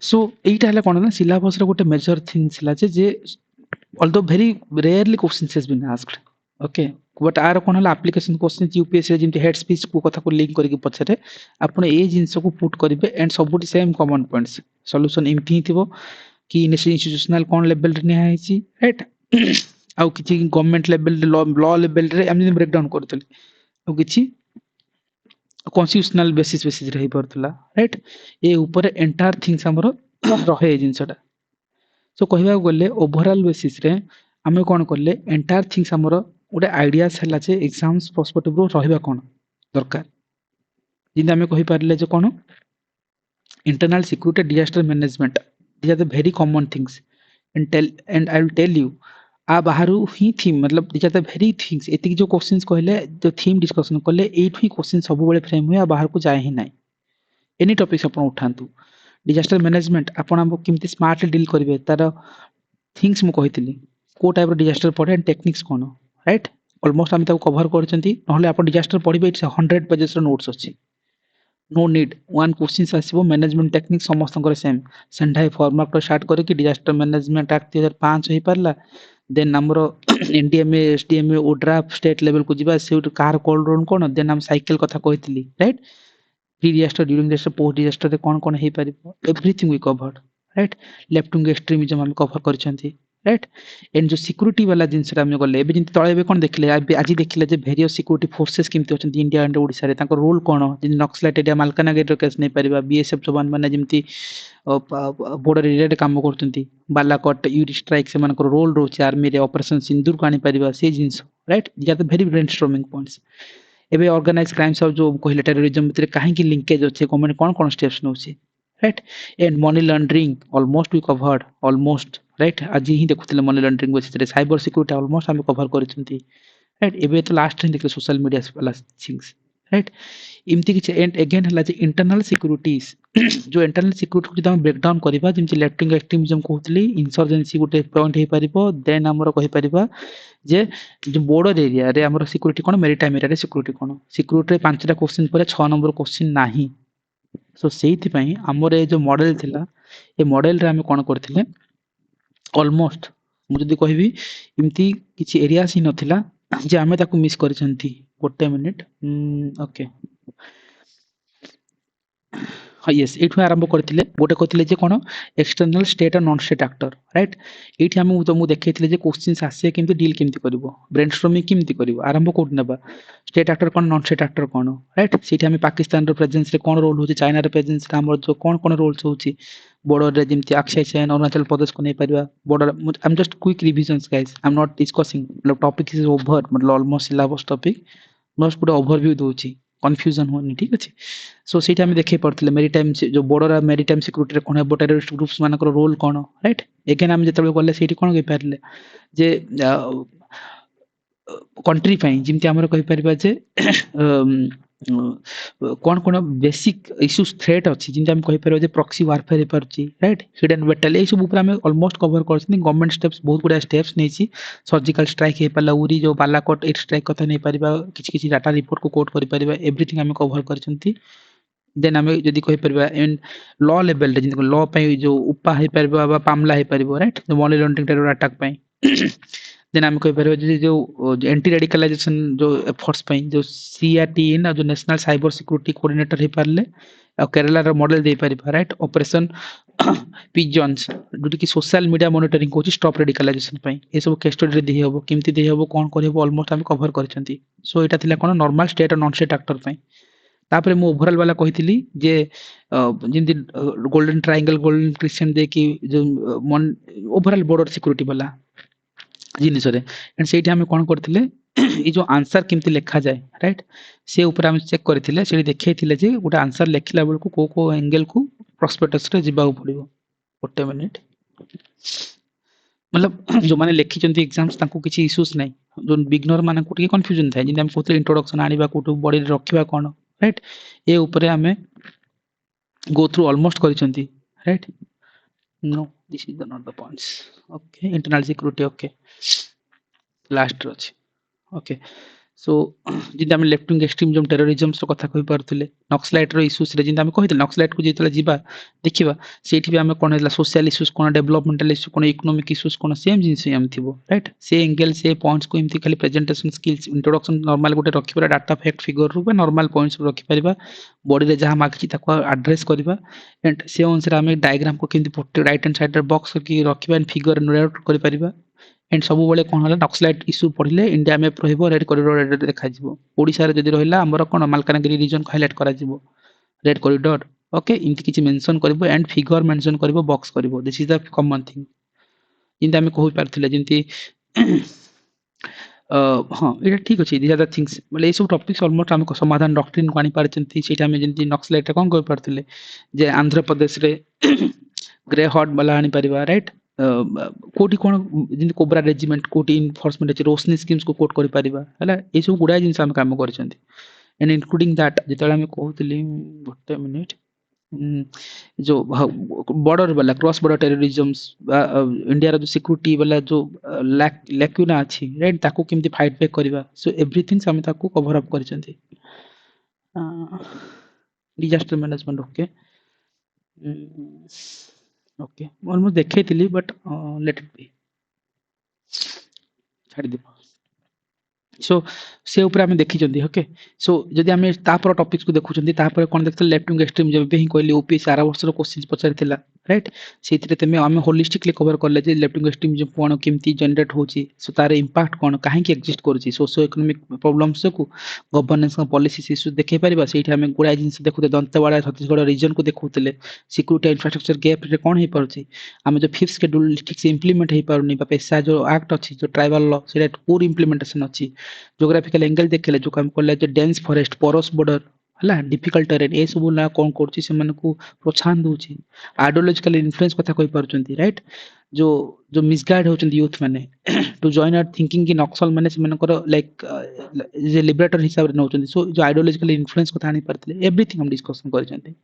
सो एटा हला कोन ना सिलेबस रे गोटे मेजर थिंग्स हिला जे although very rarely questions has been asked okay but आर कोन हला एप्लीकेशन क्वेश्चन यूपीएससी जिंति हेड स्पीच को कथा को लिंक करके पछरे आपण ए जिंस को पुट करिवे एंड सबुटी सेम कॉमन पॉइंट्स सॉल्यूशन इमथि थिबो कि इंस्टीट्यूशनल कोन लेवल रे निया हैछि राइट आउ किछि गवर्नमेंट लेवल लॉ लेवल रे हम ब्रेक डाउन करतली आउ किछि कॉन्स्टिट्यूशनल बेसिस रही परतला राइट ए ऊपर एंटायर थिंग्स हमरो रहे जिंसटा सो कहबा गले ओवरऑल बेसिस रे हमें कोन करले एंटायर थिंग्स हमरो उडे आइडियाज हला जे एग्जाम्स पर्सपेक्टिव रो रहबा कोन दरकार जिंदा हमें कहि पारले जे कोन internal security disaster management these are the very common things and I will tell you आ बाहरु ही थीम मतलब these are the very things एतिक जो क्वेश्चंस कहले जो थीम डिस्कशन करले एट ही क्वेश्चन सब बेले फ्रेम हुए आ बाहर को जाय ही नाही एनी टॉपिक्स अपन उठांतु डिजास्टर मैनेजमेंट आपण हम किमती स्मार्टली डील करिवे तार थिंग्स मु कहितली को टाइप रो डिजास्टर पड़े एंड टेक्निक्स कोन राइट ऑलमोस्ट हम ताको कवर करचंती नहले आपण डिजास्टर पढिबे इट्स 100 पेजेस रो नोट्स अछि नो नीड वन क्वेश्चंस आसीबो मैनेजमेंट टेक्निक समस्तंकर सेम संढाई फॉर्मेट रो स्टार्ट करे कि डिजास्टर मैनेजमेंट एक्ट 2005 होई परला देन हमरो एनडीएमए एसडीएमए ओड्राफ स्टेट लेवल को जिबा से कार कोल्ड रोन कोन देन हम साइकिल कथा कहितली right pre disaster during disaster post disaster रे कोन कोन हे परिबो everything we covered right left wing extremism हम कवर करछंती राइट एंड जो सिक्यूरीटी वाला जिनस आम गले एबे जिंती तळे एबे कोन देखले आज देखले जे वेरियस सिक्यूरीटी फोर्सेस केमती अछंती इंडिया एंड ओडिसा रे तांको रोल कोन जिन नक्सलाइट एरिया मालकानगिरी रो केस नै परिबा बीएसएफ जवान माने जिमती बॉर्डर एरिया रे काम करतंती बालाकोट यूरी स्ट्राइक से मानकर रोल रोचे आर्मी रे ऑपरेशन सिंदूर को आनी परिबा से जिंस right these are the very brainstorming points एबे ऑर्गेनाइज क्राइम सब जो कहले टेररिज्म भितर काहे की लिंकेज अछि गवर्नमेंट कोन स्टेप्स नउछि right and money laundering almost we covered almost right आज ही देखुतले money laundering basis cyber security almost हम कवर करछंती राइट एबे तो लास्ट देखले सोशल मीडिया वाला थिंग्स राइट इमती किछ एंड अगेन हला जे इंटरनल सिक्यूरिटीज जो इंटरनल सिक्यूरिटी जब हम ब्रेक डाउन करबा जेमति लेफ्ट विंग एक्सट्रीमिज्म कहतली इंसर्जेंसी गोटे पॉइंट हे परिबो देन हमर कहि परिबा जे जो बॉर्डर एरिया रे हमर सिक्यूरिटी कोन मेरिटाइम एरिया रे सिक्यूरिटी रे पांचटा क्वेश्चन पर 6 नंबर क्वेश्चन नाही सो सेहिति पई हमर ए जो मॉडल थिला ए मॉडल रे हम कोन करथिले ऑलमोस्ट मु जदी कहबी इमती किछि एरियास ही नथिला जे हमें ताको मिस करछंती गोटे मिनिट ओके हाँ यस एठु आरंभ करथिले गोटे कहथिले जे कोन एक्सटर्नल स्टेट और नॉन स्टेट एक्टर राइट एठी हम तुमको देखैथिले जे क्वेश्चंस आसे केमति डील केमति करबो ब्रेनस्टॉर्मिंग केमति करबो आरंभ कोड नेबा स्टेट एक्टर कोन नॉन स्टेट एक्टर कोन राइट सेठी हम पाकिस्तान रो प्रेजेंस रे कोन रोल होची चाइना रो प्रेजेंस रे हमर जो कोन रोल्स होची बॉर्डर रे जेमति अक्षय चैन अरुणाचल प्रदेश को नै परिबा border I am just quick revisions guys I am not discussing मतलब टॉपिक इज ओवर मतलब ऑलमोस्ट सिलेबस टॉपिक मोस्ट पूरा ओवरव्यू दोची कन्फ्यूजन होनी ठीक अछि सो सेटा हम देखे पड़थिले मेरीटाइम जो बॉर्डर मेरीटाइम सिक्यूरिटी रे कोन हेबो टेररिस्ट ग्रुप्स मानकर रोल कोन राइट एगेन हम जतबे गले सेठी कोन कहि पारले जे कंट्री पई जिमति हमर कहि परबा जे कोन कोन बेसिक इश्यूज थ्रेट अछि जिनते हम कहि परबा जे प्रॉक्सी वारफेयर हे परछि राइट हिडन बैटल ए सब ऊपर हम ऑलमोस्ट कवर करछनी गवर्नमेंट स्टेप्स बहुत गुडा स्टेप्स नेछि सर्जिकल स्ट्राइक हे पला उरी जो बालाकोट एट स्ट्राइक कथा नै परिबा किछि डाटा रिपोर्ट को कोट करि परिबा एवरीथिंग हम कवर करछंती देन हमें जदी कहि परबा एंड लॉ लेवल रे जिनको लॉ पई जो उपा हे परबा बा मामला हे परबो राइट जो मनी लॉन्ड्रिंग टेरर अटैक पई देन हम कहि परबा जो एंटी रेडिकलाइजेशन जो एफर्ट्स पई जो सीआरटी ना जो नेशनल साइबर सिक्यूरिटी कोऑर्डिनेटर हे परले केरला रो मॉडल दे परिबा राइट ऑपरेशन पिजन्स जोटी की सोशल मीडिया मॉनिटरिंग कोची स्टॉप रेडिकलाइजेशन पई ए सब केस स्टडी रे देहि होबो केमति देहि होबो कोन करबो ऑलमोस्ट हम कवर करछंती सो एटा थिला कोन नॉर्मल स्टेट और नॉन स्टेट एक्टर पई तापरे मु ओवरऑल वाला कहितली जे जिंदी गोल्डन ट्रायंगल गोल्डन क्रिश्चियन दे की जो ओवरऑल बॉर्डर सिक्यूरिटी वाला जिनिस रे एंड सेठी हम कोन करथिले ई जो आंसर केमति लिखा जाय राइट से ऊपर हम चेक करथिले सेठी देखैथिले जे गोटे आंसर लिखला बेल को एंगल को प्रोस्पेक्टस रे जिबा पड़िबो गोटे मिनिट मतलब जो माने लिखि चंती एग्जाम्स तांको किछि इश्यूज नै जो बिगनर माने को कंफ्यूजन थाय जिंदे हम कोथले इंट्रोडक्शन आनिबा कोटो बॉडी रे रखिबा कोन राइट ए ऊपर हमें गो थ्रू ऑलमोस्ट करिसंती right no this is not the points okay internal security okay last अछि ओके सो जिंदा हम लेफ्ट विंग एक्सट्रीमिज्म टेररिज्म रो कथा कहि परथिले नक्सलाइट रो इश्यूज रे जिंदा हम कहितले नक्सलाइट को जेतले जिबा देखिबा सेठी भी हम कोन सोशल इश्यूज कोन डेवलपमेंटल इश्यू कोन इकोनॉमिक इश्यूज कोन सेम जिंस हम थिबो राइट से एंगल से पॉइंट्स को इमति खाली प्रेजेंटेशन स्किल्स इंट्रोडक्शन नॉर्मल गोटे रखिबा डाटा फैक्ट फिगर रू नॉर्मल पॉइंट्स रखि परिबा बॉडी रे जहां मागछि ताको एड्रेस करबा एंड से अनुसार हम डायग्राम को केमति पोर्ट्रेट राइट हैंड साइड रे बॉक्स की रखिबा एंड फिगर नोट करि परिबा एंड सब बेले कोन होला नक्सलाइट इश्यू पढिले इंडिया मैप रहिबो रेड कॉरिडोर रेड देखा जिवो ओडिसा रे जदी रहिला हमर कोन मालकानगिरी रीजन को हाइलाइट करा जिवो रेड कॉरिडोर ओके इनति किछि मेंशन करबो एंड फिगर मेंशन करबो बॉक्स करबो this is the common thing इंदा हम कहि परथिले जिंती हां एटा ठीक अछि दिस आर द थिंग्स मतलब ए सब टॉपिक्स ऑलमोस्ट हम समाधान डॉक्ट्रिन को आनी परचंती सेटा हम जिंती नक्सलाइट कोन कहि परथिले जे आंध्र प्रदेश रे ग्रे हॉट वाला आनी परिबा राइट कोटी कोन जिंती कोब्रा रेजिमेंट कोटी इनफोर्समेंट अछि रोशनी स्कीम्स को कोट करि परिबा हला ए सब गुडा जिंस हम काम करचंती एंड इंक्लूडिंग दैट जेतला हम कहउतली गोटे मिनिट जो बॉर्डर वाला क्रॉस बॉर्डर टेररिज्म्स इंडिया रो जो सिक्यूरिटी वाला जो लैक्यूना अछि राइट ताको केमति फाइट बैक करबा सो एवरीथिंग हम ताको कवर अप करचंती disaster management okay okay almost देखैतिली बट लेट इट बी छाडी दे सो से ऊपर हम देखि चंदी ओके सो जदी हम तापर टॉपिक्स को देखु चंदी तापर कोन देखते लेफ्ट विंग एक्सट्रीम जब भी कहली ओपीएस 12 वर्ष रो क्वेश्चन पचार थिला राइट से तुम आम होलिस्टिकली कवर कले लेफ्ट विंग एक्सट्रीमिज्म कौन केमती जनरेट होची सो तार इंपैक्ट कौन कहीं एक्जिस्ट करुच्ची सोशो इकोनॉमिक प्रॉब्लम्स को गवर्नेंस पॉलिसी इश्यू देखै पारिबा सेठी हमें गुड़ाए जिन देखुते दंतेवाड़ा छत्तीसगढ़ रीजन को देखुते सिक्यूरिटी इंफ्रास्ट्रक्चर गैप रे कौन हो पारुची आम जो 5th शेड्यूल ठीक से इंप्लीमेंट हो पारुनी पेशा जो एक्ट अच्छी जो ट्राइबल लॉ से पूरी इंप्लीमेंटेशन अच्छी जोग्राफिकल एंगल देखले जो काम कले जो डेंस फॉरेस्ट पोरस बॉर्डर है डिफिकल्ट टेरेन ए सब ना कौन कर प्रोत्साहन दूची आइडियोलॉजिकल इन्फ्लुएंस कथा कहि पारुचंती राइट जो जो मिसगाइड होचंती यूथ माने टू जॉइन आवर थिंकिंग कि नक्सल माने से मनकर लाइक जे लिबरेटर हिसाब रे नौचंती सो जो आइडियोलॉजिकल इन्फ्लुएंस कथा आनी परतले एवरीथिंग हम डिस्कशन करचंती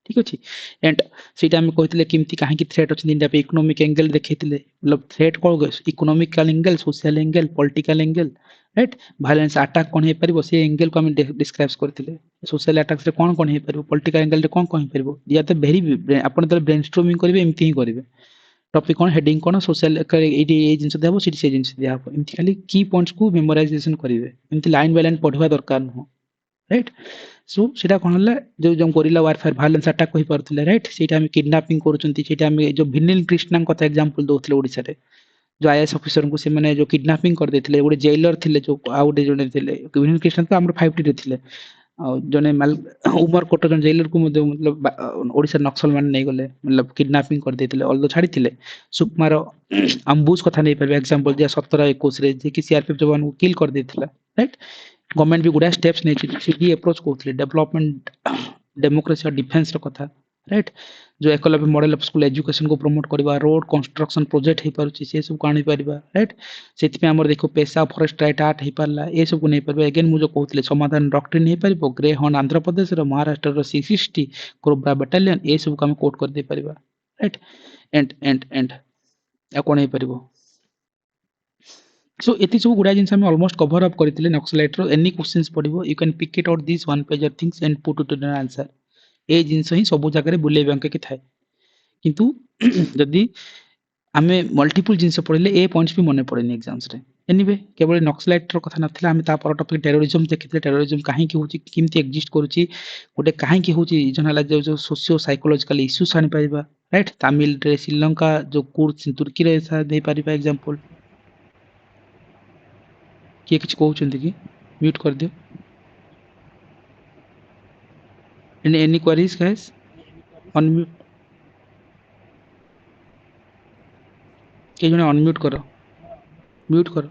ठीक अछि एंड सेटा हम कहतिले किमती काहे कि थ्रेट अछि इंडिया पे इकोनॉमिक एंगल देखैतिले मतलब थ्रेट कोन गस economical angle social angle political angle right violence attack कोन हे परिबो से एंगल को हम डिस्क्राइब करतिले सोशल अटैक्स रे कोन हे परिबो पॉलिटिकल एंगल रे कोन हे परिबो या तो वेरी अपन तो ब्रेनस्टॉर्मिंग करिवे एमती ही करिवे टॉपिक कोन हेडिंग कोन सोशल एडी ए जिंस देबो सिटी से जिंस दियाबो एमती खाली की पॉइंट्स को मेमोराइजेशन करिवे एमती लाइन बाय लाइन पढवा दरकार न राइट सो सेटा कोन हला जो जो गोरिल्ला वारफेयर वायलेंस अटैक कहि परथिले राइट सेटा हम किडनैपिंग करूचंती सेटा हम जो भिनिल कृष्णन कथा एग्जांपल दोथिले ओडिसा रे जो आईएएस ऑफिसर को से माने जो किडनैपिंग कर देथिले गोटे जेलर थिले जो आउटे जने थिले भिनिल कृष्णन तो हमर 5T रे थिले जने उमर कोट जन जेलर को मतलब ओडिसा नक्सल मान नहीं गले मतलब किडनैपिंग कर देथिले ऑल्दो छाड़ी थिले सुकुमार अंबुज कथा नहीं परबे एग्जांपल जे 17-21 रे जे कि सीआरपीएफ जवान को किल कर देथिला राइट गवर्नमेंट भी गुडा स्टेप्स नहीं सीधी अप्रोच कोथले डेवलपमेंट डेमोक्रेसी और डिफेंस रो कथा राइट जो Eklavya model of school education को प्रमोट करबा रोड कंस्ट्रक्शन प्रोजेक्ट हे पारुची से सब काणी परिबा राइट सेति पे हमर देखो पेशा फॉरेस्ट राइट आर्ट हे पारला ए सब को नहीं परबा अगेन मु जो कहतले समाधान डॉक्ट्रिन हे परबो ग्रे हॉर्न आंध्र प्रदेश रो महाराष्ट्र रो 660 कोब्रा बटालियन ए सब को हम कोट कर दे परिबा राइट एंड या कोन हे परबो सो एति सब गुडा जिंस हम ऑलमोस्ट कवर अप करथिले नक्सलाइट रो एनी क्वेश्चंस पडिबो you can pick it out this one pager things and put it in answer ए जिंस ही सब जगह रे बुले बैंक के थाए किंतु जदी आमे मल्टीपल जिंस पढले ए पॉइंट्स भी मने पड़ेनी एग्जाम्स रे एनीवे केवल नक्सलाइट रो कथा नथिला आमे ता पर टॉपिक टेररिज्म देखिते टेररिज्म काहे की होची किमती एग्जिस्ट करूची गोटे काहे की होची जनला जो सोशियो साइकोलॉजिकल इश्यूज आनी पाइबा राइट तमिल रे श्रीलंका जो कुर्स तुर्की रे सा दे पारिबा एग्जांपल किए किछ कहउचंती कि म्यूट कर दियो एनी क्वेरीज गाइस अनम्यूट के जने अनम्यूट करो म्यूट करो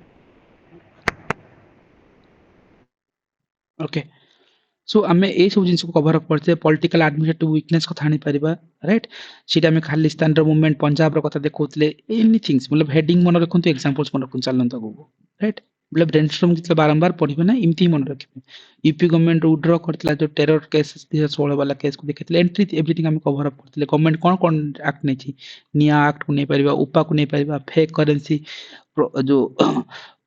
ओके सो आमे ए सब जिंस को कवर अप करते पॉलिटिकल एडमिनिस्ट्रेटिव वीकनेस को थानी परिबा राइट सीटा में खालिस्तान रो मूवमेंट पंजाब रो कथा देखौतले एनीथिंग्स मतलब हेडिंग मन रखंतु एग्जांपल्स मन रखन चलन तो राइट मतलब ब्रेनस्टॉर्म जितले बारंबार पढिबे ना इमती मन रखिबे यूपी गवर्नमेंट विथड्रॉ करतला जो टेरर केस 2016 वाला केस को देखितले एंट्री एवरीथिंग हम कवर अप करतले गवर्नमेंट कोन एक्ट नै छी निया एक्ट को नै परिबा उपा को नै परिबा फेक करेंसी जो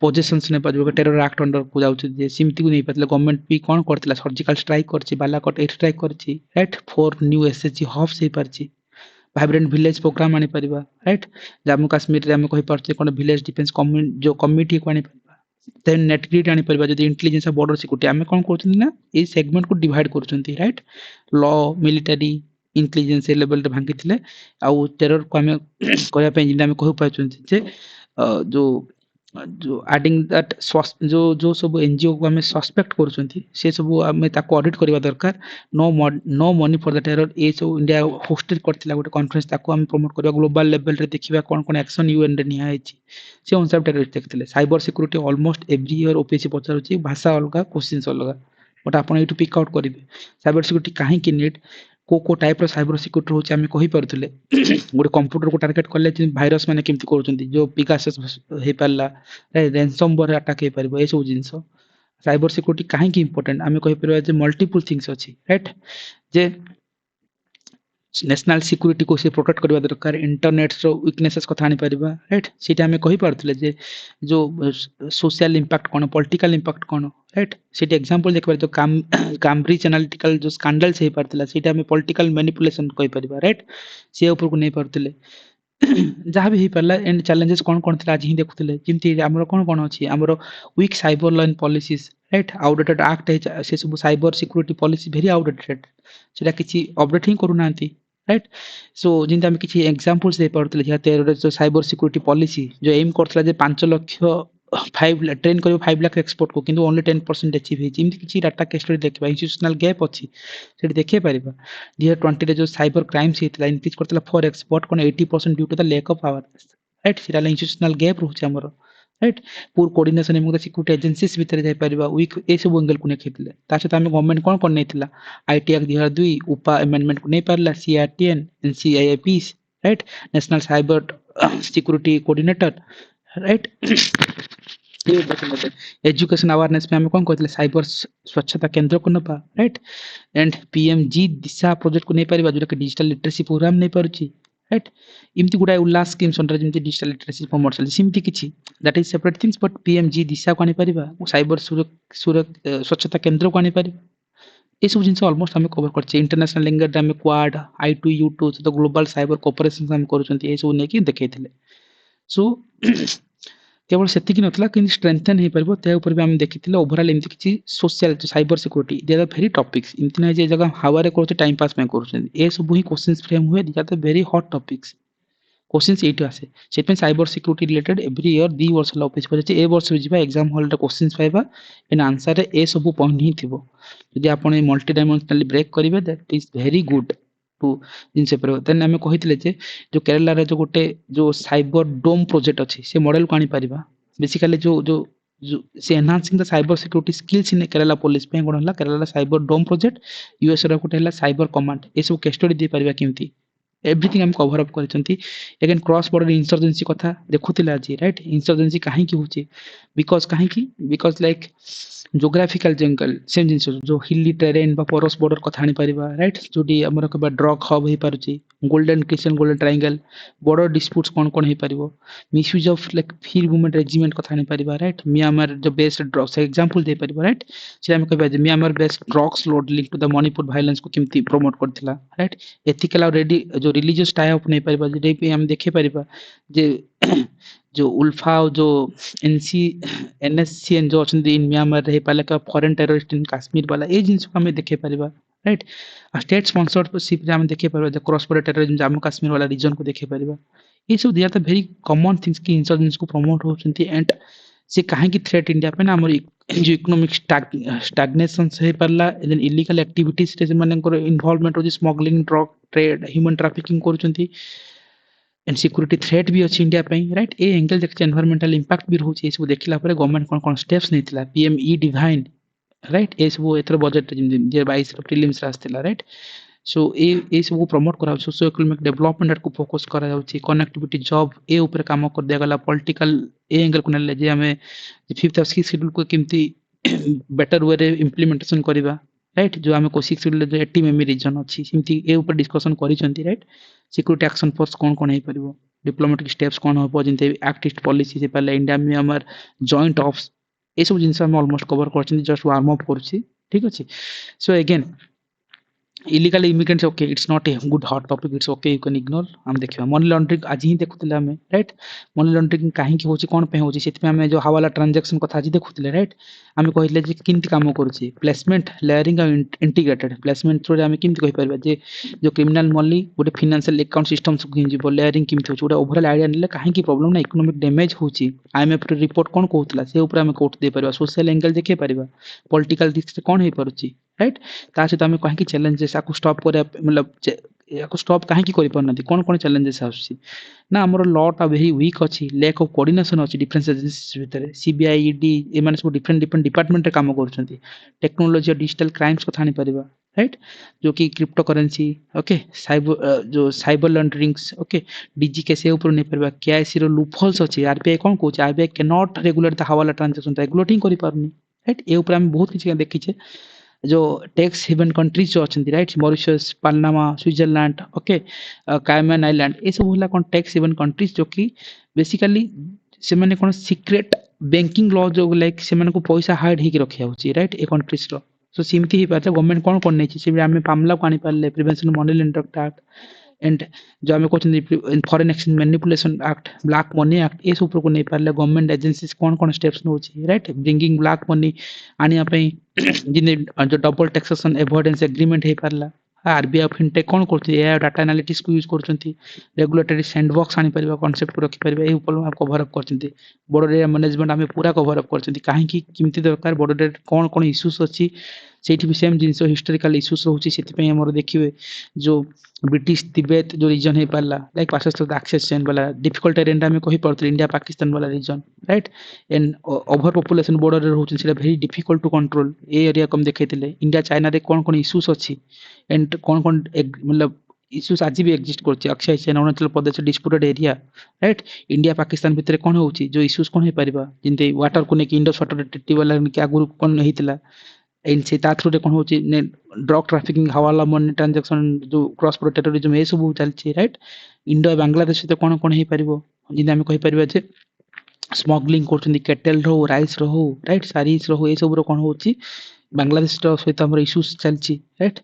पोजेशंस ने पाजो टेरर एक्ट अंडर को जाउछ जे सिमती को नै पतले गवर्नमेंट भी कोन करतला सर्जिकल स्ट्राइक करछि बालाकोट एयर स्ट्राइक करछि राइट 4 न्यू एसएसजी हब्स हे परछि वाइब्रेंट विलेज प्रोग्राम आनी परिबा राइट जम्मू कश्मीर रे हम कहि परछि कोन विलेज डिफेंस कम्युनिटी जो कमिटी को आनी परिबा देन नेट ग्रिड आनी परिबा जदी इंटेलिजेंस बॉर्डर सिक्योरिटी हम कोन करछन ना ए सेगमेंट को डिवाइड करछंती right law military intelligence level रे भांगितले आ टेरर को हम कहया पे जिंदा हम कहि पाछंती जे जो जो एडिंग दैट जो जो सब एनजीओ को हमें सस्पेक्ट करछंती से सब हमें ताको ऑडिट करबा दरकार no money for the terror ए सब इंडिया होस्टेड करथिला गोटे कॉन्फ्रेंस ताको हम प्रमोट करबा ग्लोबल लेवल रे देखिबा कोन कोन एक्शन यूएन रे निया हेछि से अनुसार टेररिस्ट देखथिले cyber security almost every year OPSC पचारुछि भाषा अलगा क्वेश्चंस अलगा बट आपण एटू पिक आउट करिवे साइबर सिक्योरिटी काहे की नीड को टाइप रो साइबर सिक्योरिटी होछि हमें कहि परथिले गोटे कंप्यूटर को टारगेट करले भाइरस माने केमति करछंती जो पिगासस हे पारला रैंसमवेयर अटैक हे परबो ए सब जिंस साइबर सिक्योरिटी काहे की इंपोर्टेंट हमें कहि परबा जे मल्टीपल थिंग्स अछि राइट जे नेशनल सिक्योरिटी को से प्रोटेक्ट करबा दरकार इंटरनेट रो वीकनेसेस को थानी परिबा राइट सीटा हमें कहि परथिले जे जो सोशल इंपैक्ट कोन पॉलिटिकल इंपैक्ट कोन राइट सीटा एग्जांपल देखबा जो कैम्ब्रिज एनालिटिकल जो स्कैंडल से परथिला सीटा हमें पॉलिटिकल मैनिपुलेशन कहि परिबा राइट से ऊपर को नहीं परथिले जहाँ भी ही परला एंड चैलेंजेस कोन कोन थिला आज ही देखुथिले जिमती हमरो कोन अछि हमरो weak cyber law and policies right outdated act से सब cyber security policy very outdated सेटा किछि अपडेट ही करू नांती राइट सो जिंदा हम किसी एग्जांपल्स दे पड़ते जहाँ 13 जो साइबर सिक्योरिटी पॉलिसी जो एम करथला जे 5 लाख 5 लाख ट्रेन करियो 5 लाख एक्सपोर्ट को किंतु ओनली 10% अचीव हे जिमति किछि डाटा केस स्टडी देखबा इंस्टीट्यूशनल गैप अछि सेठी देखे परिबा 2020 रे जो साइबर क्राइम्स हेतला इंक्रीज करथला 4x बट कोन 80% due to the lack of our right सेटा इंस्टीट्यूशनल गैप रहउछ हमर राइट पूर कोऑर्डिनेशन एमं सिक्योरिटी एजेंसीज भितर जाय परिबा वीक ए सब एंगल को नेखितले ता सहित हम गवर्नमेंट कोन कोन नेथिला आईटी एक्ट 2002 उपा अमेंडमेंट को नै पारला CRTN NCIIPC right national cyber security coordinator right education awareness में हमें कौन कहते साइबर स्वच्छता केंद्र को नपा right and PMG Disha project को नहीं पारिबा जोटा कि डिजिटल लिटरेसी प्रोग्राम नहीं पारुची राइट इमती गुडा उल्लास स्कीम्स अंडर जेमती डिजिटल लिटरेसी प्रमोट चली सिमती किछि that is separate things but PMG दिशा को आनी पारिबा साइबर स्वच्छता केंद्र को आनी पारिबा ये सब जिनसे ऑलमोस्ट हमें कवर करछे इंटरनेशनल लिंगर में क्वाड आई2 U2 तो ग्लोबल साइबर कोऑपरेशन हम करूछंती ए सब नै कि देखैथिले सो केवल सेतिक नथला कि स्ट्रेंथन हे परबो ते ऊपर भी हम देखिथिले ओवरऑल एमति किछि social cyber security they are very topics इमति नै जे जगह हावा रे करते टाइम पास में करूछंती ए सब ही क्वेश्चंस फ्रेम हुए they are very hot topics questions एटू आसे सेतमे cyber security related every year 2 वर्ष ला ऑफिस पर ए वर्ष जिबा एग्जाम हॉल रे क्वेश्चंस पाइबा इन आंसर रे ए सब पॉइंट ही थिबो यदि आपण मल्टी डायमेंशनली ब्रेक करिवे that is very good to जिनसे पर देन हमें कहितले जे जो केरला रे जो गोटे जो साइबर डोम प्रोजेक्ट अछि से मॉडल को आनी परिबा बेसिकली जो जो से enhancing the cyber security skills in Kerala police पे कोन हला केरला साइबर डोम प्रोजेक्ट यूएस रे गोटे हला साइबर कमांड ए सब केस स्टडी दे परिबा केमती एवरीथिंग हम कवर अप करचंती अगेन क्रॉस बॉर्डर इंसर्जेंसी कथा देखुतिला जी राइट इंसर्जेंसी काहे की होची because like geographical jungle same जिंस जो हिली टेरेन बा पोरस बॉर्डर कथा आनी परिबा राइट जोडी हमर के बा ड्रग हब हे पारुची golden crescent golden triangle border disputes कोन कोन हे परिबो misuse of like free movement regime कथा आनी परिबा राइट म्यांमार जो बेस्ड ड्रग्स एग्जांपल दे परिबा राइट से हम कहबा जे Myanmar based drugs load link to the Manipur violence को केमती प्रमोट करथिला राइट एथिकल और रेडी जो रिलीजियस टाई अप नहीं परिबा जे पे हम देखे परिबा जे जो उल्फा जो एनसी एनएससीएन जो अछंती इन म्यांमार रहे पाले का फॉरेन टेररिस्ट इन कश्मीर वाला ए जिंस को हमें देखे परिबा राइट स्टेट स्पॉन्सर्ड शिप हम देखे परिबा जो cross border terrorism Jammu Kashmir वाला रीजन को देखे परिबा ये सब दिया था वेरी कॉमन थिंग्स की इंसर्जेंस को प्रमोट होचंती एंड से काहे की थ्रेट इंडिया पे ना हमर जो इकोनॉमिक स्टैग्नेशन से परला देन इलीगल एक्टिविटीज रे माने इन्वॉल्वमेंट हो smuggling drug trade human trafficking करूचंती एंड सिक्योरिटी थ्रेट भी अछि इंडिया पे राइट ए एंगल देख एनवायरमेंटल इंपैक्ट भी रहउछि ए सब देखिला पर गवर्नमेंट कोन कोन स्टेप्स नैतिला पीएमई डिवाइन राइट ए सब एतर बजट जे 22 रो प्रीलिम्स रास्तिला राइट सो ए सब प्रमोट करा सोशो इकोनॉमिक डेवलपमेंट को फोकस करा जाउछि कनेक्टिविटी जॉब ए ऊपर काम कर दिया गला पॉलिटिकल ए एंगल को नले जे हमें 5th ऑफ 6th शेड्यूल को केमती बेटर वे रे इंप्लीमेंटेशन करबा राइट जो हमें को 6th शेड्यूल जो 80 मेमी रीजन अछि सिमती ए ऊपर डिस्कशन करिसंती राइट सिक्योरिटी एक्शन फोर्स कौन कौन हो पारिबो डिप्लोमेटिक स्टेप्स कौन हो जिनते एक्टिविस्ट पॉलिसी से पहले इंडिया में हमर जॉइंट ऑफ्स ए सब जिंस हम ऑलमोस्ट कवर करछन जस्ट वार्म अप करछि ठीक अछि so again illegal immigrants okay it's not a good hot topic it's okay you can ignore हम देखिबा मनी लॉन्ड्रिंग आज ही देखुतिले हमें राइट मनी लॉन्ड्रिंग काहे की होछि कोन पे होछि सेति में हमें जो हवाला ट्रांजैक्शन कथा आज देखुतिले राइट हमें कहितले जे किंति काम करूछि प्लेसमेंट लेयरिंग और इंटीग्रेटेड प्लेसमेंट थ्रू हमें किंति कहि परबा जे जो क्रिमिनल मनी गोटे फाइनेंशियल अकाउंट सिस्टम सब किंजि लेयरिंग किंति होछि गोटे ओवरऑल आईडिया नेले काहे की प्रॉब्लम ना इकोनॉमिक डैमेज होछि आईएमएफ रिपोर्ट कोन कहउतला से ऊपर हमें कोट दे परबा सोशल एंगल देखे परबा पॉलिटिकल दिस से कोन हे परुछि राइट ता सहित हमें कहीं चैलेंजेस आपको स्टॉप करे मतलब याको स्टॉप काहे की करि परनथि कोन कोन चैलेंजेस आछि ना हमर लॉ टा वेरी वीक अछि लैक ऑफ कोऑर्डिनेशन अछि डिफरेंस एजेंसीज भीतर सीबीआई ईडी ए माने सब डिफरेंट डिपार्टमेंट रे काम करछंती टेक्नोलॉजी और डिजिटल क्राइम्स को थानी परिबा राइट जो कि क्रिप्टो करेंसी ओके साइबर जो साइबर लॉन्ड्रिंग्स ओके डीजी के से ऊपर नै परिबा केआईसी रो लूपहोल्स अछि RBI cone coach RBI can not regulate the हवाला ट्रांजैक्शन रेगुलेटिंग करि पारनी राइट ए ऊपर हम बहुत किछ देखि छे जो टैक्स हेवन कंट्रीज जो अच्छी right Mauritius Panama Switzerland okay Cayman island ये सब होला कौन टैक्स हेवन कंट्रीज जो कि बेसिकली से माने कौन सीक्रेट बैंकिंग लॉ जो लाइक से माने को पैसा हाइड ही रखिया होची राइट ए कंट्रीज रो सो सिमती ही पाता गवर्नमेंट कोन कोन नै छी से हमें मामला को आनी पाले prevention money laundering act and जो हमें कहते foreign exchange manipulation act black money act ये सब को नहीं पारे गवर्नमेंट एजेंसीज कौन कौन स्टेप्स नौ राइट ब्रिंगिंग ब्लैक मनी आने जिन जो डबल टैक्सेशन एवॉइडेंस एग्रीमेंट हो पारला आरबीआई फिनटेक कौन करती है डाटा एनालिटिक्स को यूज करछंती रेगुलेटरी सैंडबॉक्स आनी परिबा कॉन्सेप्ट को रखि परिबा ए ऊपर हम कवर अप करछंती बॉर्डर एरिया मैनेजमेंट आमे पूरा कवर अप करछंती काहे कि किमती दरकार बॉर्डर एरिया कौन कौन इश्यूज अछि सेठी भी सेम जिंस हिस्टोरिकल इश्यूज रहउची सेति पय हमर देखिबे जो ब्रिटिश तिब्बत जो रीजन है पाला लाइक पाकिस्तान एक्सेस चेन वाला डिफिकल्ट टेरेन में कहि पड़त इंडिया पाकिस्तान वाला region right and over population border रे रहउची सेटा वेरी डिफिकल्ट टू कंट्रोल ए एरिया कम देखैतिले इंडिया चाइना रे कौन कौन इश्यूज अछि एंड कौन कौन मतलब इश्यूज आज भी एग्जिस्ट करछि Aksai Chin Arunachal Pradesh disputed area right India Pakistan भितर कौन होउची जो इश्यूज कौन हे परिबा जिनते वाटर को नेकी इंडस वाटर ट्रीटी वाला के आगु कौन हेतिला एंड से ता थ्रू रे कौन होउची ने ड्रग ट्रैफिकिंग हवाला मनी ट्रांजैक्शन जो क्रॉस बोर्डर टेररिज्म ए सब चलछि राइट इंडिया बांग्लादेश से कौन कौन हे परिबो जिन हम कहि परिबा जे स्मगलिंग करछन्ती केटल रो राइस रो राइट सारीस रो ए सब रो कौन होउची बांग्लादेश रो सहित हमर इश्यूज चलछि राइट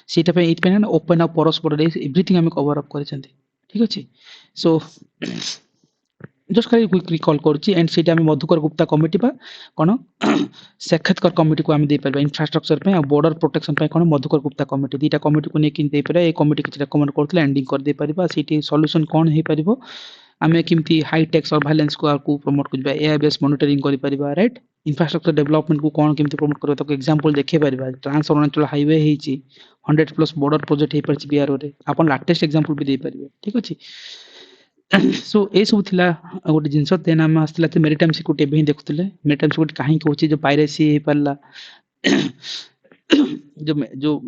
सेटा पे इट पे ओपन अप परस बॉर्डर एवरीथिंग हम कवर अप करछन्ती ठीक अछि सो जस्ट खाली क्विक रिकॉल करछि एंड सेटा हम मधुकर गुप्ता कमिटी बा कोन साक्षात्कार कमिटी को हम दे परबा इंफ्रास्ट्रक्चर पे बॉर्डर प्रोटेक्शन पे कोन मधुकर गुप्ता कमिटी दीटा कमिटी को नेकिन दे परबा ए कमिटी किछ रेकमेंड करथले एंडिंग कर दे परबा सेटी सॉल्यूशन कोन हे परबो आमे किमती हाई टेक सर्वेलेंस को प्रमोट करबा एआई बेस मॉनिटरिंग करि परबा राइट इंफ्रास्ट्रक्चर डेवलपमेंट को कोन किमती प्रमोट करबा तो एग्जांपल देखे परबा ट्रांस अरुणाचल हाईवे हेची 100 प्लस बॉर्डर प्रोजेक्ट हे परछि बिहार रे अपन लेटेस्ट एग्जांपल भी दे परबे ठीक अछि सो ए सब थिला गोटे जिंस देन हम आस्तिला कि मेरिटाइम सिक्योरिटी एबे ही देखुतले मेरिटाइम सिक्योरिटी काहे कि होची जो पायरेसी हे परला जो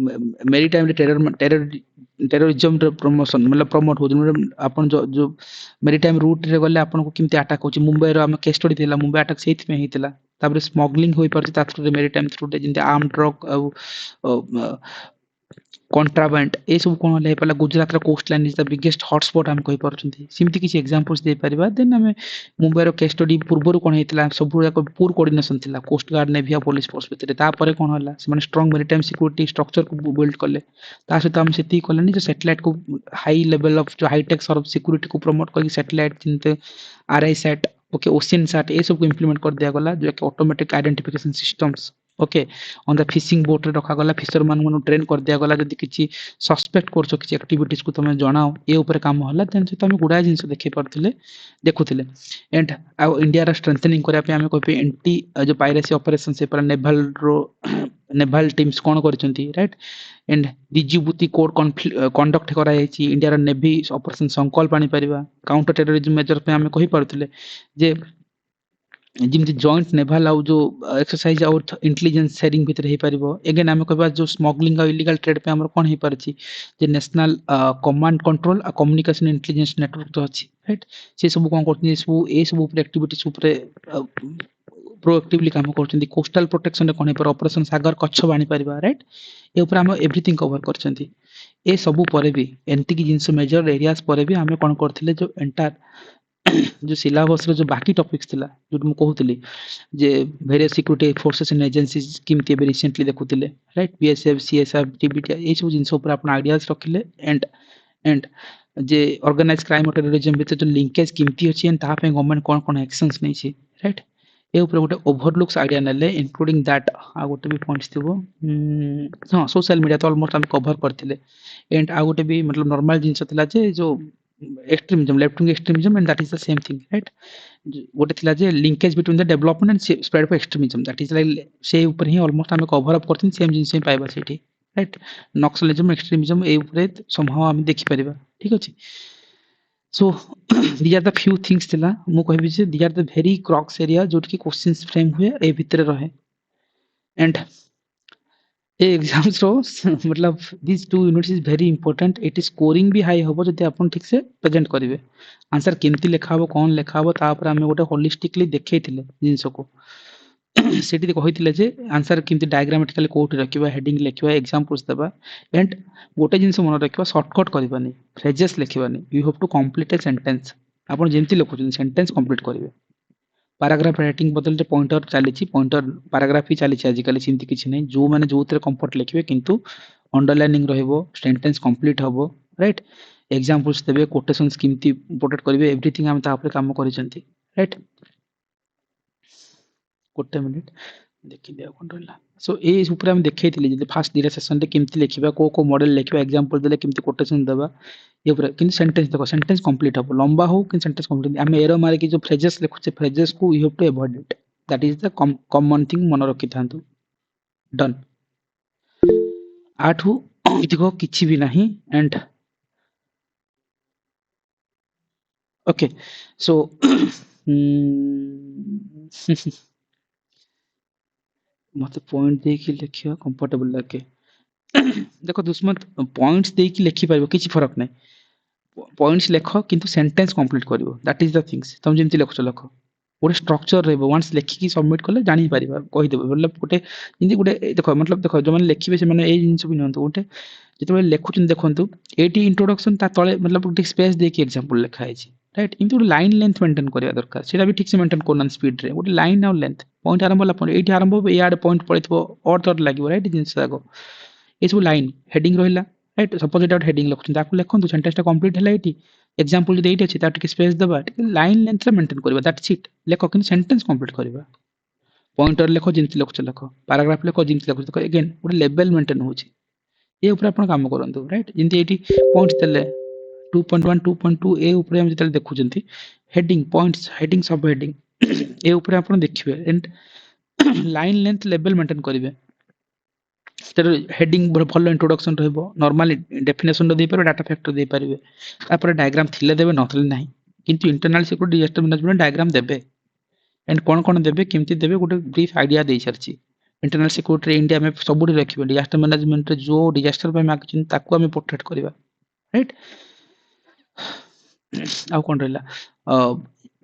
मेरिटाइम रे टेररिज्म रे प्रमोशन मतलब प्रमोट हो अपन जो मेरिटाइम रूट रे गले अपन को किमते अटैक होची मुंबई रो हम केस स्टडी थिला मुंबई अटैक सेथ में हितला तापर स्मगलिंग होई परछि ता थ्रू रे मेरिटाइम थ्रू रे जिंते आर्म ड्रग कॉन्ट्राबैंड ए सब कोन ले पला गुजरात रा coast line is the biggest hotspot हम कहि परछंती सिमति किछि एग्जांपल्स दे परिबा देन हमें मुंबई रो केस स्टडी पूर्वरु कोन हेतला सब पूर कोऑर्डिनेशन थिला coast guard navy police force भितरे ता परे कोन होला से माने स्ट्रांग मैरिटाइम सिक्योरिटी स्ट्रक्चर को बिल्ड करले ता सहित हम सेति करले जो सैटेलाइट को हाई लेवल ऑफ जो हाई टेक सर्व सिक्योरिटी को प्रमोट करके सैटेलाइट जिनते RISAT okay Oceansat ए सब को इंप्लीमेंट कर दिया गला जो कि automatic identification systems okay on the fishing boat रे रखा गला फिशर मान को ट्रेन कर दिया गला जदी किछि सस्पेक्ट करछो किछि एक्टिविटीज को तमे जणाओ ए ऊपर काम होला देन से तमे गुडा जिंस देखि परथिले देखुथिले एंड इंडिया रा स्ट्रेंथनिंग करिया पे हमें कोइ एंटी जो पायरेसी ऑपरेशन से पर नेवल टीम्स कोन करछंती right and Djibouti code conduct करा जायछि इंडिया रा नेवी ऑपरेशन संकल्प आनी परिबा काउंटर टेररिज्म मेजर पे हमें कहि परथिले जे जिमती जॉइंट नेवल आउ जो एक्सरसाइज आउ इंटेलिजेंस शेयरिंग भीतर हे परिबो अगेन हम कहबा जो स्मगलिंग आ इलीगल ट्रेड पे हमर कोन हे परछि जे नेशनल कमांड कंट्रोल आ कम्युनिकेशन इंटेलिजेंस नेटवर्क जो अछि राइट से सब कोन करथि सब ए सब ऊपर एक्टिविटीज ऊपर प्रोएक्टिवली काम करछन्ती कोस्टल प्रोटेक्शन रे कोन हे पर ऑपरेशन सागर कच्छ बाणी परिबा राइट ए ऊपर हम एवरीथिंग कवर करछन्ती ए सब परे भी एंटी की जिंस मेजर एरियाज परे भी हमें कोन करथिले जो एंटायर जो सिलेबस रो जो बाकी टॉपिक्स थिला जो हम कहउतली जे various security forces and agencies किमती बे रिसेंटली देखुतले राइट बीएसएफ सीएसएफ टीबीटी ए सब जिंस ऊपर अपन आइडियाज रखिले एंड जे ऑर्गेनाइज्ड क्राइम और टेररिज्म बिच जो लिंकेज किमती अछि एंड ता पे गवर्नमेंट कोन कोन एक्शंस नै छी राइट ए ऊपर गोटे ओवरलुक्स आइडिया नेले इंक्लूडिंग दैट आ गोटे भी पॉइंट्स थिबो हां सोशल मीडिया तो ऑलमोस्ट हम कवर करथिले एंड आ गोटे भी मतलब नॉर्मल जिंस थिला जे जो extremism left wing extremism and that is the same thing right गोटे थिला जे linkage between the development and spread of extremism that is like से ऊपर ही ऑलमोस्ट हम कवर अप करथिन सेम जिंस ही पाइबा सेठी राइट नक्सलिज्म एक्सट्रीमिज्म ए ऊपर समहाउ हम देखि परिबा ठीक अछि सो these are the few things थिला मु कहबी जे these are the very crux area जोट की क्वेश्चंस फ्रेम हुए ए भितर रहे एंड ए एग्जाम्स रो मतलब this two units is very important it is scoring भी हाई होबो जदि अपन ठीक से प्रेजेंट करिवे आंसर केमती लेखा हो कोन लेखा हो ता पर हमें गोटे होलिस्टिकली देखैथिले जिंस को सेठी कहिथिले जे आंसर केमती डायग्रामेटिकली कोट रखिबा हेडिंग लिखिबा एग्जांपल्स देबा एंड गोटे जिंस मन रखिबा शॉर्टकट करबानी फ्रेजेस लिखिबानी you have to complete a sentence अपन जेमती लिखुछन सेंटेंस कंप्लीट करिवे पैराग्राफ राइटिंग बदल जे पॉइंटर चलीछि पॉइंटर पैराग्राफ ही चलीछि आजिकली सिमती किछि नै जो माने जोतरे कंफर्ट लिखिबे किंतु अंडरलाइनिंग रहइबो सेंटेंस कंप्लीट हबो राइट एग्जांपल्स देबे कोटेशंस किमती इंपोर्टेंट करिवे एवरीथिंग हम ता ऊपर काम करिसंती राइट गोटे मिनिट ଦେଖିଲି ଆଉ କଣ ରହିଲା। ସୋ ଏଇ ଉପରେ ଆମେ ଦେଖେଇଥିଲି ଯଦି ଫାଷ୍ଟ ଦିଟା ସେସନରେ କେମିତି ଲେଖିବା କୋଉ ମଡେଲ ଲେଖିବା ଏକ୍ସାମ୍ପଲ ଦେଲେ କେମିତି କୋଟେସନ ଦେବା ଏ ଉପରେ କିନ୍ତୁ ସେଣ୍ଟେନ୍ସ ଦେଖ ସେଣ୍ଟେନ୍ସ କମ୍ପ୍ଲିଟ ହବ ଲମ୍ବା ହଉ କିନ୍ତୁ ସେଣ୍ଟେନ୍ସ କମ୍ପ୍ଲିଟ ଆମେ ଏରର ମାରିକି ଯୋଉ ଫ୍ରେଜେସ୍ ଲେଖୁଛେ ଫ୍ରେଜେସ୍ କୁ you have to avoid it that is the common thing ମନେ ରଖିଥାନ୍ତୁ ଡନ୍ ଆଠୁ ଅଧିକ କିଛି ବି ନାହିଁ ଏଣ୍ଡ ଓକେ ସୋ ମତେ ପଏଣ୍ଟ ଦେଇକି ଲେଖିବା କମ୍ଫର୍टेबल ଲାଗେ ଦେଖ ଦୁଷ୍ମନ୍ତ ପଏଣ୍ଟସ୍ ଦେଇକି ଲେଖିପାରିବ କିଛି ଫରକ ନାହିଁ ପଏଣ୍ଟସ୍ ଲେଖ କିନ୍ତୁ ସେଣ୍ଟେନ୍ସ କମ୍ପ୍ଲିଟ କରିବ दैट इज द थिंग्स ତମେ ଯେମିତି ଲେଖୁଛ ଲେଖ ଗୋଟେ ଷ୍ଟ୍ରକ୍ଚର ରହିବ ୱାନ୍ସ ଲେଖିକି ସବମିଟ କଲେ ଜାଣିପାରିବା କହିଦେବ मतलब ଗୋଟେ ଯେମିତି ଗୋଟେ ଦେଖ मतलब ଦେଖ ଯୋଉମାନେ ଲେଖିବେ ସେମାନେ ଏଇ ଜିନିଷ ବି ନିଅନ୍ତୁ ଗୋଟେ ଯେତେବେଳେ ଲେଖୁଛନ୍ତି ଦେଖନ୍ତୁ ଏଇଠି ଇଣ୍ଟ୍ରୋଡକ୍ସନ ତା ତଳେ मतलब ଗୋଟେ ସ୍ପେସ୍ ଦେଇକି ଏକ୍ସାମ୍ପଲ ଲେଖା ହେଇଛି ରାଇଟ୍ ଏମିତି ଗୋଟେ ଲାଇନ୍ ଲେନ୍ଥ ମେଣ୍ଟେନ୍ କରିବା ଦରକାର ସେଇଟା ବି ଠିକ୍ ସେ ମେଣ୍ଟେନ୍ କରୁନାହାନ୍ତି ସ୍ପିଡରେ ଗୋଟେ ଲାଇନ୍ ଆଉ ଲେନ୍ଥ ପଏଣ୍ଟ ଆରମ୍ଭ ହେଲା ପଏଣ୍ଟ ଏଇଠି ଆରମ୍ଭ ହେବ ଇଆଡେ ପଏଣ୍ଟ ପଳେଇଥିବ ଅଡ୍ ତଡ୍ ଲାଗିବ ରାଇଟ୍ ଜିନିଷ ଯାକ ଏସବୁ ଲାଇନ୍ ହେଡିଂ ରହିଲା ରାଇଟ୍ ସପୋଜ ଏଇଟା ଗୋଟେ ହେଡିଂ ଲେଖୁଛନ୍ତି ତାକୁ ଲେଖନ୍ତୁ ସେଣ୍ଟେନ୍ସଟା କମ୍ପ୍ଲିଟ ହେଲା ଏଇଠି एग्जांपल ଯଦି ଏଇଠି ଅଛି ତାର ଟିକେ ସ୍ପେସ୍ ଦେବା ଟିକେ ଲାଇନ୍ ଲେନ୍ଥରେ ମେଣ୍ଟେନ୍ କରିବା ଦ୍ୟାଟ୍ସ ଇଟ୍ ଲେଖ କିନ୍ତୁ ସେଣ୍ଟେନ୍ସ କମ୍ପ୍ଲିଟ କରିବା ପଏଣ୍ଟର ଲେଖ ଯେମିତି ଲେଖୁଛ ଲେଖ ପାରାଗ୍ରାଫ ଲେଖ ଯେମିତି ଲେଖୁଛ ଦେଖ ଏଗେନ୍ ଗୋଟେ ଲେଭେଲ ମେଣ୍ଟେନ୍ ହଉଛି ଏ ଉପରେ ଆପଣ କାମ କରନ୍ତୁ ରାଇଟ୍ ଯେମିତି ଏଇଠି ପଏଣ୍ଟସ୍ ଦେଲେ 2.1 2.2 ଏ ଉପରେ ଆମେ ଯେତେବେଳେ ଦେଖୁଛନ୍ତି heading points heading sub heading ଏ ଉପରେ ଆପଣ ଦେଖିବେ and line length level maintain କରିବେ ସେଥିରେ ହେଡିଂ ଭଲ ଇଣ୍ଟ୍ରୋଡକ୍ସନ ରହିବ ନର୍ମାଲି ଡେଫିନେସନ ଦେଇପାରିବେ ଡାଟା ଫ୍ୟାକ୍ଟର ଦେଇପାରିବେ ତାପରେ ଡାଇଗ୍ରାମ ଥିଲେ ଦେବେ ନଥିଲେ ନାହିଁ କିନ୍ତୁ internal security disaster management diagram ଦେବେ एंड कौन देवे केमती देवे गोटे ब्रीफ आइडिया दे सारी इंटरनल सिक्योरिटी इंडिया में सब रखिए डिजास्टर मैनेजमेंट जो डिजास्टर मागिन ताकू आम प्रोटेक्ट करवा राइट आउ कौन रहा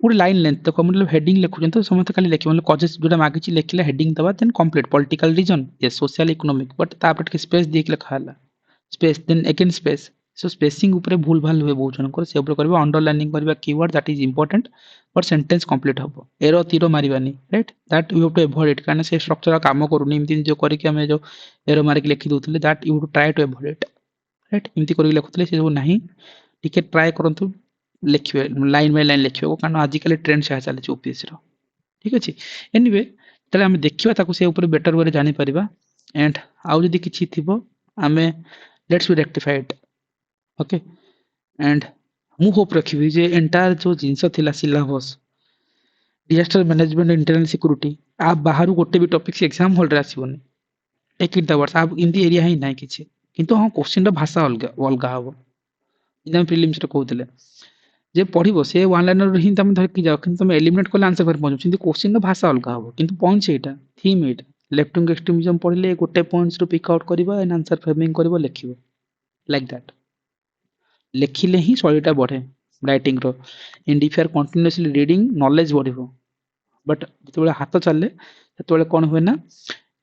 गोटे लाइन लेंथ देखो मतलब हेडिंग लिखुन तो समस्त खाली लिखे मतलब कजेस जो मागिची लिखला हेडिंग दवा देन कंप्लीट पॉलिटिकल रीजन ये सोशल इकोनॉमिक बट तापर टिके स्पेस देख लिखा space then again space so spacing ऊपर भूल भाल हुए बहुत जनकर से ऊपर करबा अंडरलाइनिंग करबा keyword that is important but sentence complete हबो एरो तीरो मारिबानी right that you have to avoid it कारण से स्ट्रक्चर काम करूनी इमती जो करी कि हमें जो एरो मार के लिखि दोथले that you to try to avoid it right इमती करी लिखुतले से जो नाही टिके ट्राई करंतु लिखिबे लाइन बाय लाइन लिखिबे कारण आजिकल ट्रेंड से चले ओपीएस रो ठीक अछि एनीवे तले हम देखिबा ताको से ऊपर बेटर वे जानि परिबा एंड आउ जदी किछि थिबो हमें let's be rectified okay and मु होप रखिबि जे एंटायर जो जिंस थिला syllabus disaster management internal security आप बाहर गोटे भी टॉपिक एग्जाम हॉल रे आसीबोनी एक इन द वर्ड्स आप इंदी एरिया ही नाही किछि किंतु हां क्वेश्चन रो भाषा अलगा अलगा हबो इदम प्रीलिम्स रे कहउतले जे पढिबो से वन लाइनर ही तुम धरकी जाओ किंतु तुम एलिमिनेट करले आंसर कर पहुंचो किंतु क्वेश्चन रो भाषा अलगा हबो किंतु पॉइंट सेटा थीम एटा लेफ्ट विंग एक्सट्रीमिज्म पढिले गोटे पॉइंट्स रो पिक आउट करबा एंड आंसर फ्रेमिंग करबो लिखिबो लाइक दैट लिखिले ही शैलीटा बढ़े राइटिंग रो and if you are continuously reading knowledge बढ़िबो बट जिते हाथ चले से कौन हुए ना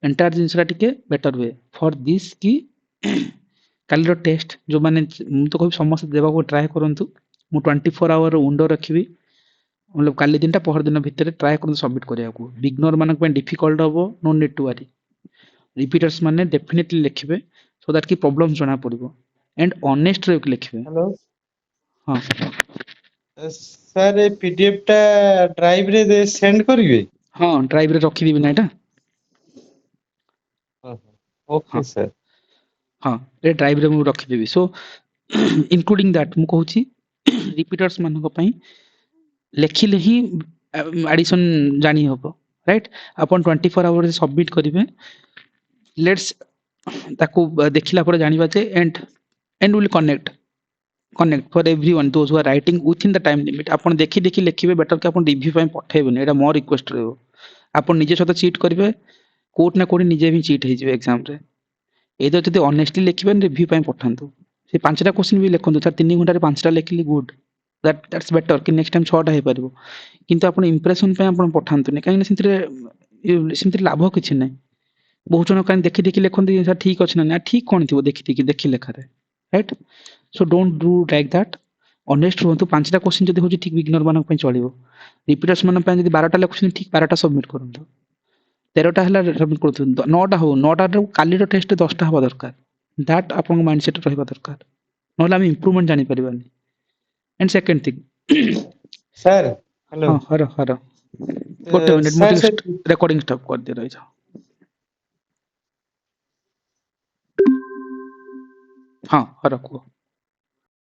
एंटायर जिनसा टिके बेटर हुए फॉर दिस कि काली टेस्ट जो मैंने तो कह समस्त देवा ट्राए करूँ मु 24 आवर विंडो रखी मतलब काली दिन पहर दिन भितर ट्राए कर सबमिट करने को बिगनर मान डिफिकल्ट हम no need to worry repeaters माने डेफिनेटली लिखिबे सो दैट कि प्रॉब्लम जना पड़ो एंड ऑनेस्ट रह लिखिबे हेलो हाँ सर ए पीडीएफ टा ड्राइव रे सेंड करिवे हाँ ड्राइव रे रखी दिबि ना एटा ओके हाँ सर हाँ ए ड्राइव रे मु रखी देबी सो इंक्लूडिंग दैट मु कहूची रिपीटर्स मानक पई लेखिले ही एडिशन जानी हबो राइट अपन 24 आवर सबमिट करिवे लेट्स ताको देखिला पर जानिबा जे and will connect for everyone those who are writing within the time limit अपन देखि देखि लिखिबे बेटर कि अपन रिव्यू पई पठेबे एटा मोर रिक्वेस्ट रहबो अपन निजे सहित चीट करिवे कोट ना कोट निजे भी चीट हे जिवे एग्जाम रे एदो जदि ऑनेस्टली लिखिबे रिव्यू पई पठांतु से पांचटा क्वेश्चन भी लिखंतु सर 3 घंटा रे पांचटा लिखिली गुड दैट्स बेटर कि नेक्स्ट टाइम 6टा हे परबो किंतु अपन इंप्रेशन पई अपन पठांतु ने काई सिंतरे लाभ किछि नै बहुत जन काई देखि देखि लिखंतु सर ठीक अछि ना ठीक कोन थिबो देखि लेखा रे right so don't do like that honest रहंतु पांचटा क्वेश्चन जदि होची ठीक बिगिनर मानक पई चलिबो रिपीटर्स मानक पई जदि 12टा लिखुछन ठीक 12टा सबमिट करंतु 13टा हला सबमिट करथु 9टा हो 9टा रे काली रो टेस्ट 10टा हबा दरकार दैट आपन माइंडसेट रहबा दरकार नोला हम इंप्रूवमेंट जानि परिबानी and second thing sir hello हां हर गोटे मिनिट सर मोटे से रिकॉर्डिंग स्टॉप कर दे रही जाओ ହଁ ରଖୁଅ।